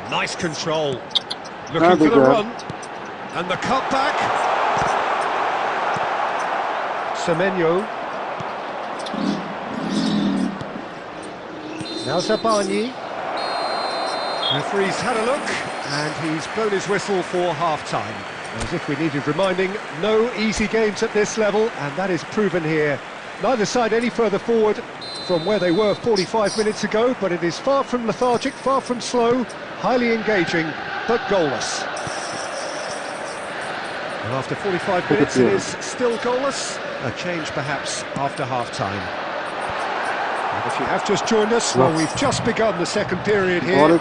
[SPEAKER 1] Nice control. Looking for the run. And the cutback. Semenyo. Now Zabani. Referee's had a look, and he's blown his whistle for half-time. As if we needed reminding, no easy games at this level, and that is proven here. Neither side any further forward from where they were 45 minutes ago, but it is far from lethargic, far from slow, highly engaging, but goalless. And after 45 minutes, it is still goalless. A change perhaps after half-time. And if you have just joined us, well, we've just begun the second period here.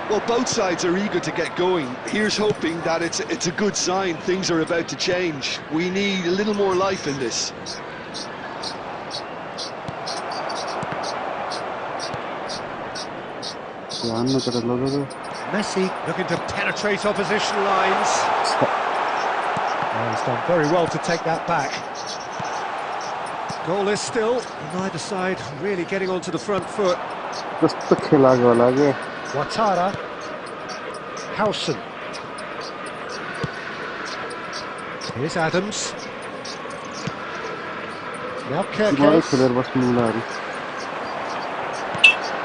[SPEAKER 2] Well, both sides are eager to get going. Here's hoping that it's a good sign. Things are about to change. We need a little more life in this.
[SPEAKER 1] Messi looking to penetrate opposition lines. He's done very well to take that back. Goalless still, neither side really getting onto the front foot. Ouattara, Howson. Here's Adams. Now Kirkes.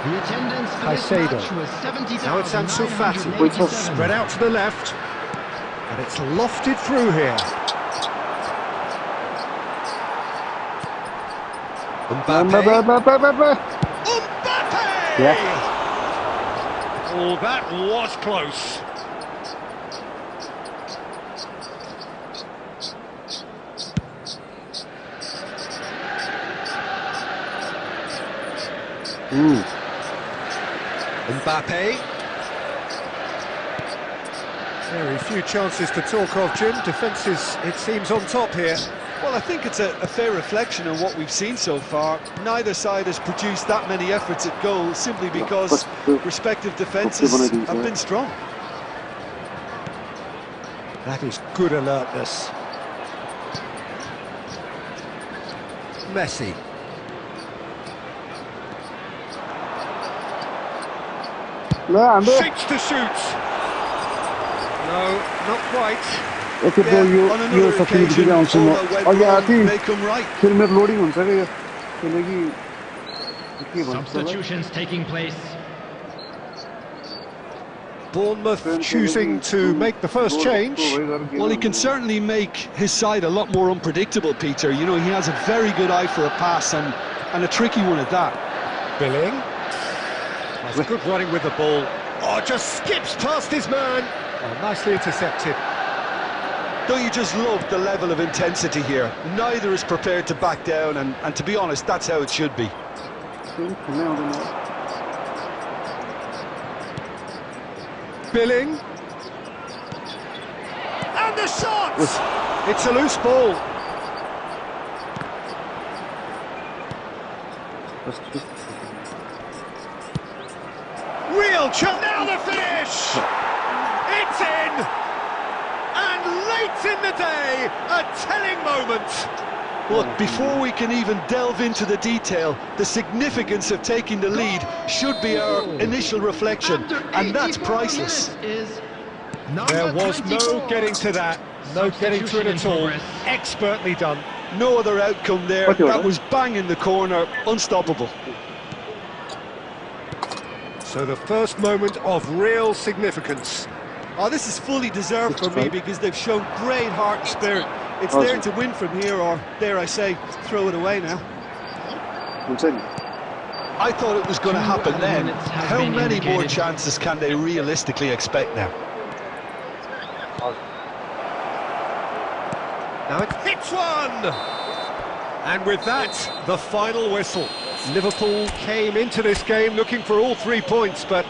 [SPEAKER 3] The attendance for this
[SPEAKER 1] Caicedo.
[SPEAKER 3] match was 70,987.
[SPEAKER 1] Now it's Ansu Fati. Spread out to the left. And it's lofted through here. Mbappe.
[SPEAKER 4] Yeah.
[SPEAKER 1] Oh, that was close. Mbappe. Very few chances to talk of, Jim. Defence is, it seems, on top here.
[SPEAKER 2] Well, I think it's a fair reflection of what we've seen so far. Neither side has produced that many efforts at goal simply because respective defences have been strong.
[SPEAKER 1] That is good alertness. Messi. Shakes to shoot. No, not quite.
[SPEAKER 4] Okay,
[SPEAKER 2] Yeah, on another occasion, all that went wrong may come right.
[SPEAKER 6] Substitutions taking place.
[SPEAKER 1] Bournemouth choosing to make the first change.
[SPEAKER 2] Well, he can certainly make his side a lot more unpredictable, Peter. You know, he has a very good eye for a pass and a tricky one at that.
[SPEAKER 1] Billing. That's good running with the ball. Oh, just skips past his man. Oh, nicely intercepted.
[SPEAKER 2] Don't you just love the level of intensity here? Neither is prepared to back down, and to be honest, that's how it should be.
[SPEAKER 1] Billing. And the shot! It's a loose ball. Real chance. Now the finish! It's in! And late in the day, a telling moment.
[SPEAKER 2] Look, before we can even delve into the detail, the significance of taking the lead should be our initial reflection, and that's priceless.
[SPEAKER 1] There was no getting to that, no getting to it at all. Expertly done.
[SPEAKER 2] No other outcome there. That was bang in the corner, unstoppable.
[SPEAKER 1] So the first moment of real significance.
[SPEAKER 2] Oh, this is fully deserved for me because they've shown great heart and spirit. It's there to win from here, or dare I say, throw it away now. I thought it was going to happen then. How many more chances can they realistically expect now?
[SPEAKER 1] Now it hits one! And with that, the final whistle. Liverpool came into this game looking for all 3 points, but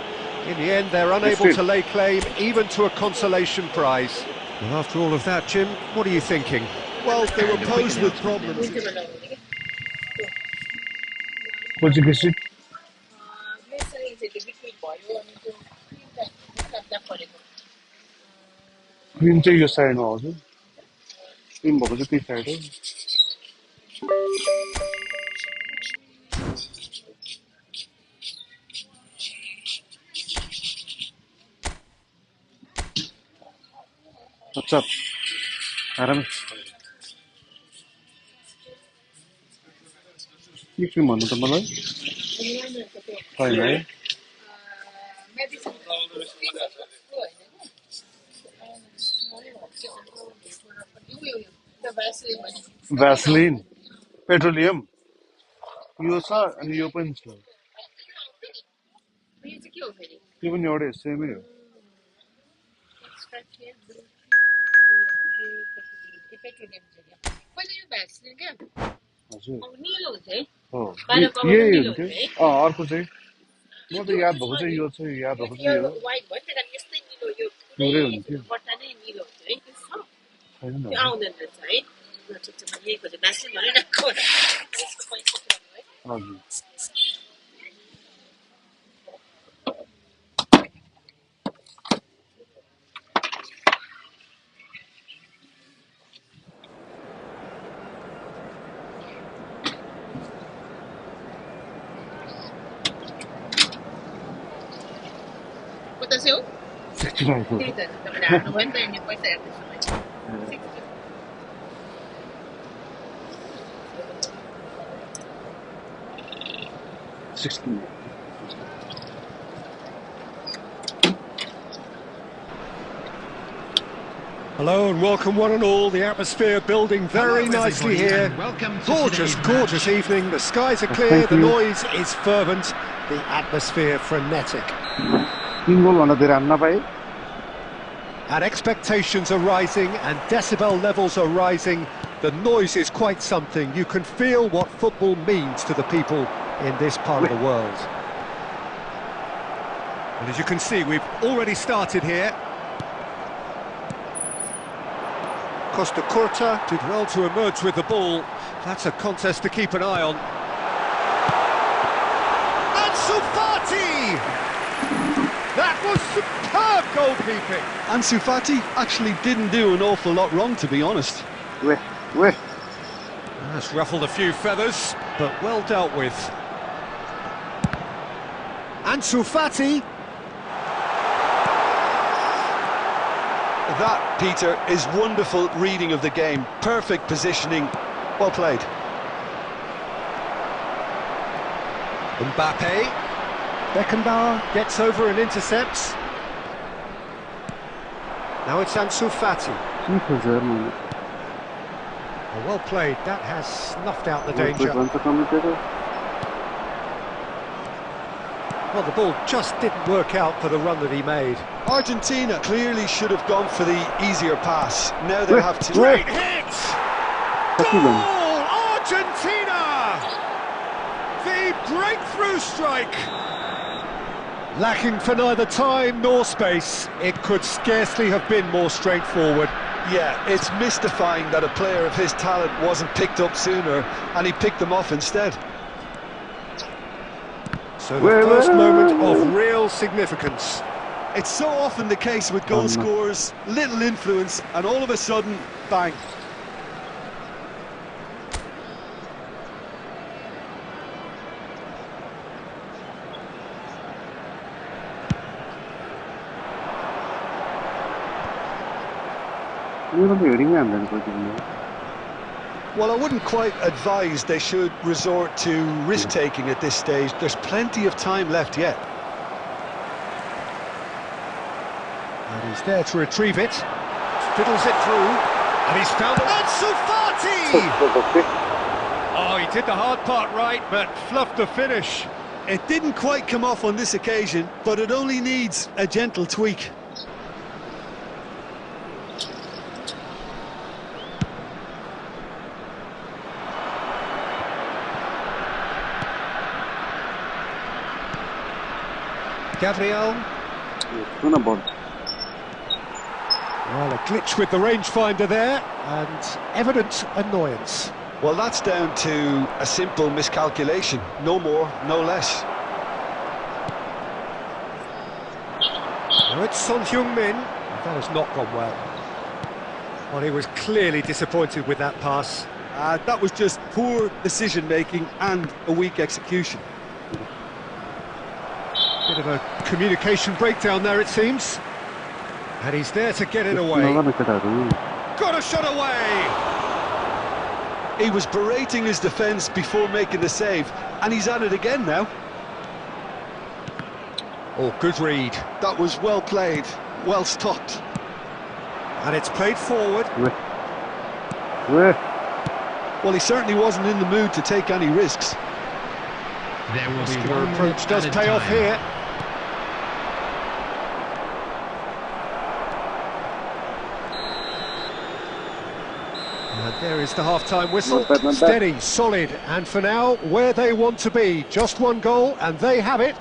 [SPEAKER 1] in the end they're unable to lay claim even to a consolation prize. Well, after all of that, Jim, what are you thinking?
[SPEAKER 2] Well, they were posed with problems.
[SPEAKER 4] Green चाहिँ यो साइडमा हो हजुर Tim भएको चाहिँ त्यही side हो What's up? आराम के क्रिम भन्नु त मलाई हैन है Vaseline petroleum यो छ अनि यो पनि छ यो पनि एउटै सेमै हो
[SPEAKER 5] पेट्रोलियम जेल पहिला यो भ्याक्सिन क्या
[SPEAKER 4] हजुर
[SPEAKER 5] अब निलो हुन्छ है
[SPEAKER 4] हो
[SPEAKER 5] बाहिरको अब
[SPEAKER 4] यही
[SPEAKER 5] निलो
[SPEAKER 4] हुन्थ्यो
[SPEAKER 5] हुन्छ है
[SPEAKER 4] अर्को चाहिँ म त याद भएको चाहिँ यो चाहिँ याद भएको चाहिँ
[SPEAKER 5] यो
[SPEAKER 4] यो
[SPEAKER 5] वाइट भयो त्यही कारण यस्तै निलो यो
[SPEAKER 4] पुरै
[SPEAKER 5] पुरै
[SPEAKER 4] हुन्थ्यो
[SPEAKER 5] बट्टा नै निलो हुन्छ है त्यो छ
[SPEAKER 4] छैन
[SPEAKER 5] त्यो
[SPEAKER 4] होला
[SPEAKER 5] आउँदैन रहेछ है ल ठिक छ म यही खोजेँ भ्याक्सिन भने नआएको यसको पैसा तिर्नु है
[SPEAKER 4] हजुर
[SPEAKER 5] बतासे हो
[SPEAKER 4] 69 को
[SPEAKER 5] त्यही त तपाईँले हार्नु भयो नि त यहाँनिर पैसा हेर्दैछु मैले
[SPEAKER 4] 16
[SPEAKER 1] Hello and welcome one and all. The atmosphere building very
[SPEAKER 6] Hello,
[SPEAKER 1] nicely
[SPEAKER 6] everybody,
[SPEAKER 1] here.
[SPEAKER 6] and welcome to
[SPEAKER 1] Gorgeous,
[SPEAKER 6] today's
[SPEAKER 1] gorgeous
[SPEAKER 6] match.
[SPEAKER 1] evening. The skies are clear,
[SPEAKER 4] Thank
[SPEAKER 1] the
[SPEAKER 4] you.
[SPEAKER 1] noise is fervent, the atmosphere frenetic.
[SPEAKER 4] 3 गोल भन्दा धेरै हान्न पाए
[SPEAKER 1] And expectations are rising and decibel levels are rising. The noise is quite something. You can feel what football means to the people in this part of the world. And as you can see, we've already started here. Costa Curta did well to emerge with the ball. That's a contest to keep an eye on. Ansu Fati! That was superb goalkeeping.
[SPEAKER 2] Ansu Fati actually didn't do an awful lot wrong, to be honest.
[SPEAKER 4] Way
[SPEAKER 1] That's ruffled a few feathers, but well dealt with. Ansu Fati.
[SPEAKER 2] That, Peter, is wonderful reading of the game. Perfect positioning. Well played.
[SPEAKER 1] Mbappe. Beckenbauer gets over and intercepts. Now it's Ansu Fati.
[SPEAKER 4] के खेल्छ यार मैले
[SPEAKER 1] Oh, well played. That has snuffed out the
[SPEAKER 4] कोही
[SPEAKER 1] danger.
[SPEAKER 4] भन्छ commentator
[SPEAKER 1] Well, the ball just didn't work out for the run that he made.
[SPEAKER 2] Argentina clearly should have gone for the easier pass. Now they have to...
[SPEAKER 1] Great hit!
[SPEAKER 4] कति भन्नु
[SPEAKER 1] Goal! Argentina! The breakthrough strike! Lacking for neither time nor space, it could scarcely have been more straightforward.
[SPEAKER 2] Yeah, it's mystifying that a player of his talent wasn't picked up sooner, and he picked them off instead.
[SPEAKER 1] So the first moment of real significance.
[SPEAKER 2] It's so often the case with goal scorers, little influence, and all of a sudden, bang.
[SPEAKER 4] मेरो त हेडिङै हान्दैन कोही टिमले
[SPEAKER 2] Well, I wouldn't quite advise they should resort to risk-taking at this stage. There's plenty of time left yet.
[SPEAKER 1] And he's there to retrieve it. Fiddles it through. And he's found Ansu Fati! Oh, he did the hard part right, but fluffed the finish.
[SPEAKER 2] It didn't quite come off on this occasion, but it only needs a gentle tweak.
[SPEAKER 1] Gabriel.
[SPEAKER 4] सुन बल
[SPEAKER 1] Well, a glitch with the rangefinder there, and evident annoyance.
[SPEAKER 2] Well, that's down to a simple miscalculation. No more, no less.
[SPEAKER 1] Now it's Son Heung-min. That has not gone well. Well, he was clearly disappointed with that pass.
[SPEAKER 2] That was just poor decision-making and a weak execution.
[SPEAKER 1] Bit of a communication breakdown there, it seems. And he's there to get it away.
[SPEAKER 4] नगर्ने केटाहरू
[SPEAKER 1] Got a shot away!
[SPEAKER 2] He was berating his defence before making the save, and he's at it again now.
[SPEAKER 1] Oh, good read.
[SPEAKER 2] That was well played, well stopped.
[SPEAKER 1] And it's played forward.
[SPEAKER 4] Way way
[SPEAKER 2] Well, he certainly wasn't in the mood to take any risks.
[SPEAKER 6] There will be
[SPEAKER 1] Muscular
[SPEAKER 6] 1
[SPEAKER 1] approach
[SPEAKER 6] minute
[SPEAKER 1] does
[SPEAKER 6] added
[SPEAKER 1] pay off
[SPEAKER 6] time.
[SPEAKER 1] here. And there is the half-time whistle.
[SPEAKER 4] Not bad.
[SPEAKER 1] Steady, solid, and for now, where they want to be. Just one goal, and they have it.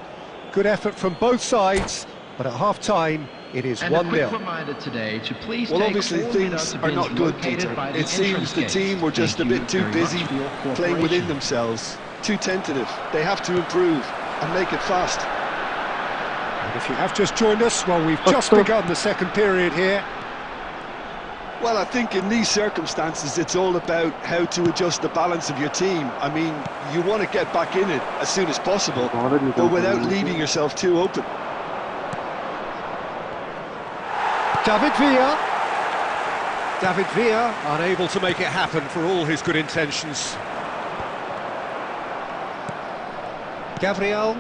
[SPEAKER 1] Good effort from both sides, but at half-time, it is 1-0.
[SPEAKER 3] And a quick reminder today to please
[SPEAKER 2] Well,
[SPEAKER 3] take
[SPEAKER 2] obviously
[SPEAKER 3] all
[SPEAKER 2] things
[SPEAKER 3] meetup
[SPEAKER 2] are not
[SPEAKER 3] bins
[SPEAKER 2] good,
[SPEAKER 3] located
[SPEAKER 2] Peter.
[SPEAKER 3] by the
[SPEAKER 2] It seems
[SPEAKER 3] entrance
[SPEAKER 2] the
[SPEAKER 3] gates.
[SPEAKER 2] team were just a
[SPEAKER 3] Thank
[SPEAKER 2] bit
[SPEAKER 3] you
[SPEAKER 2] too
[SPEAKER 3] very
[SPEAKER 2] busy
[SPEAKER 3] much for your
[SPEAKER 2] playing within
[SPEAKER 3] cooperation.
[SPEAKER 2] themselves, too tentative. They have to improve and make it fast.
[SPEAKER 1] And if you have just joined us, well, we've just begun the second period here.
[SPEAKER 2] Well, I think in these circumstances, it's all about how to adjust the balance of your team. I mean, you want to get back in it as soon as possible, but without leaving yourself too open.
[SPEAKER 1] David Villa. David Villa unable to make it happen for all his good intentions. Gabriel.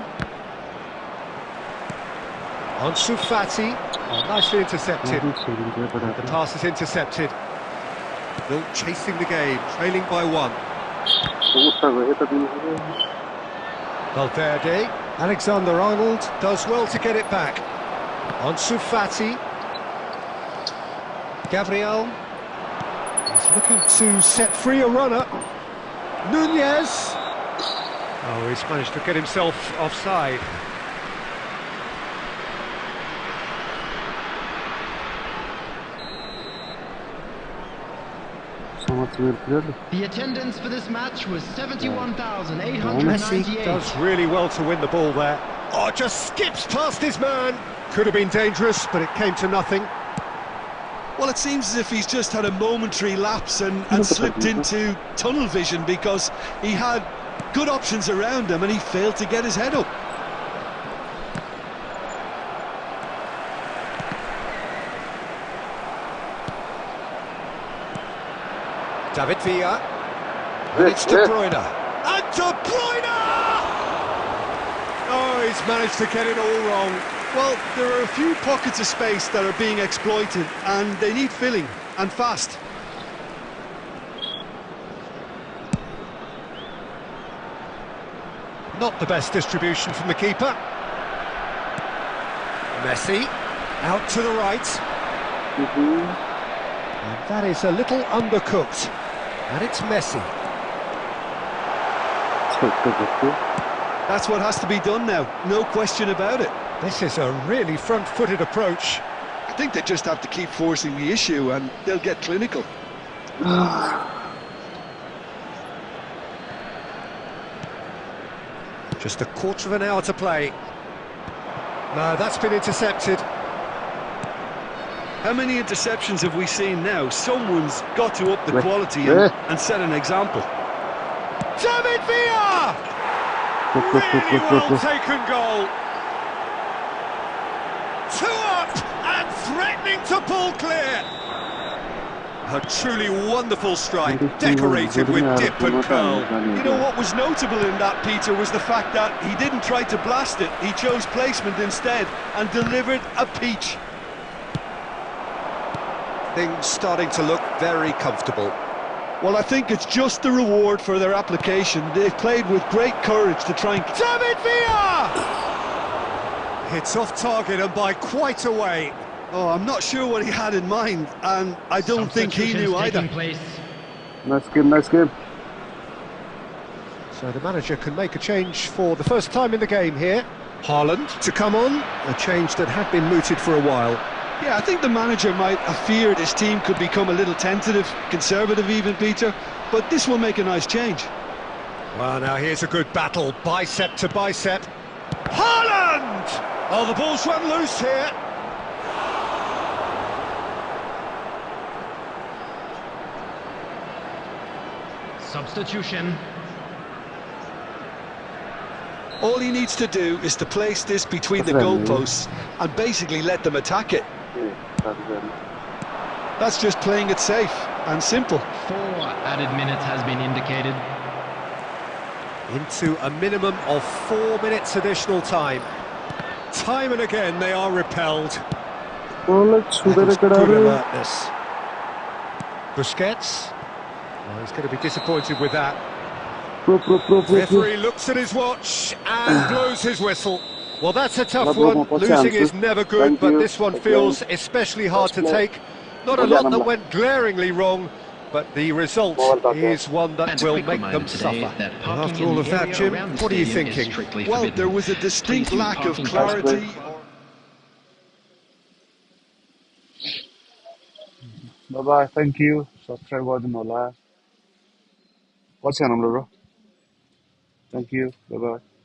[SPEAKER 1] Ansu Fati. Oh, nicely intercepted. The pass is intercepted. Still chasing the game, trailing by 1. Valverde. Alexander-Arnold does well to get it back. Ansu Fati. Gabriel. He's looking to set free a runner. Nunez. Oh, he's managed to get himself offside.
[SPEAKER 3] The attendance for this match was
[SPEAKER 1] Messi
[SPEAKER 3] 71,898.
[SPEAKER 1] does really well to win the ball there. Oh, just skips past his man. Could have been dangerous, but it came to nothing.
[SPEAKER 2] Well, it seems as if he's just had a momentary lapse and slipped into tunnel vision because he had good options around him and he failed to get his head up.
[SPEAKER 1] David Villa. And it's De Bruyne. And De Bruyne! Oh, he's managed to get it all wrong.
[SPEAKER 2] Well, there are a few pockets of space that are being exploited and they need filling, and fast.
[SPEAKER 1] Not the best distribution from the keeper. Messi. Out to the right. And that is a little undercooked. And it's Messi.
[SPEAKER 2] That's what has to be done now, no question about it.
[SPEAKER 1] This is a really front-footed approach.
[SPEAKER 2] I think they just have to keep forcing the issue and they'll get clinical.
[SPEAKER 1] Just a quarter of an hour to play. No, that's been intercepted.
[SPEAKER 2] How many interceptions have we seen now? Someone's got to up the quality and set an example.
[SPEAKER 1] David Villa! Really well taken goal. 2 up and threatening to pull clear. A truly wonderful strike, decorated with dip and curl.
[SPEAKER 2] You know what was notable in that, Peter, was the fact that he didn't try to blast it. He chose placement instead and delivered a peach.
[SPEAKER 1] Things starting to look very comfortable.
[SPEAKER 2] Well, I think it's just the reward for their application. They've played with great courage to try and...
[SPEAKER 1] David Villa! Hits off target and by quite a way.
[SPEAKER 2] Oh, I'm not sure what he had in mind, and I don't think he knew either.
[SPEAKER 4] Nice game.
[SPEAKER 1] So the manager can make a change for the first time in the game here. Haaland to come on, a change that had been mooted for a while.
[SPEAKER 2] Yeah, I think the manager might have feared his team could become a little tentative, conservative even, Peter, but this will make a nice change.
[SPEAKER 1] Well, now here's a good battle, bicep to bicep. Haaland! Oh, the ball's run loose here.
[SPEAKER 6] Substitution.
[SPEAKER 2] All he needs to do is to place this between the goalposts and basically let them attack it. That's just playing it safe and simple.
[SPEAKER 6] 4 added minutes has been indicated.
[SPEAKER 1] Into a minimum of 4 minutes additional time. Time and again they are repelled. That is good alertness. Busquets. Oh, he's going to be disappointed with that. Referee looks at his watch and blows his whistle. Well, that's a tough one. Losing is never good, but this one feels especially hard to take. Not a lot that went glaringly wrong, but the result is one that
[SPEAKER 6] And a
[SPEAKER 1] will
[SPEAKER 6] quick
[SPEAKER 1] make them
[SPEAKER 6] reminder today
[SPEAKER 1] suffer.
[SPEAKER 6] that
[SPEAKER 1] And
[SPEAKER 6] parking
[SPEAKER 1] after
[SPEAKER 6] in
[SPEAKER 1] all
[SPEAKER 6] the
[SPEAKER 1] of that,
[SPEAKER 6] area
[SPEAKER 1] Jim,
[SPEAKER 6] around the
[SPEAKER 1] what are you
[SPEAKER 6] stadium is
[SPEAKER 1] thinking?
[SPEAKER 6] strictly
[SPEAKER 2] Well,
[SPEAKER 6] forbidden.
[SPEAKER 2] there was a
[SPEAKER 6] Please
[SPEAKER 2] distinct
[SPEAKER 6] use
[SPEAKER 2] lack of
[SPEAKER 6] parking
[SPEAKER 2] clarity.
[SPEAKER 4] Bye bye. Thank you. Subscribe गरिदिनु होला. पछि हेरौँ ल bro. Thank you. Bye bye.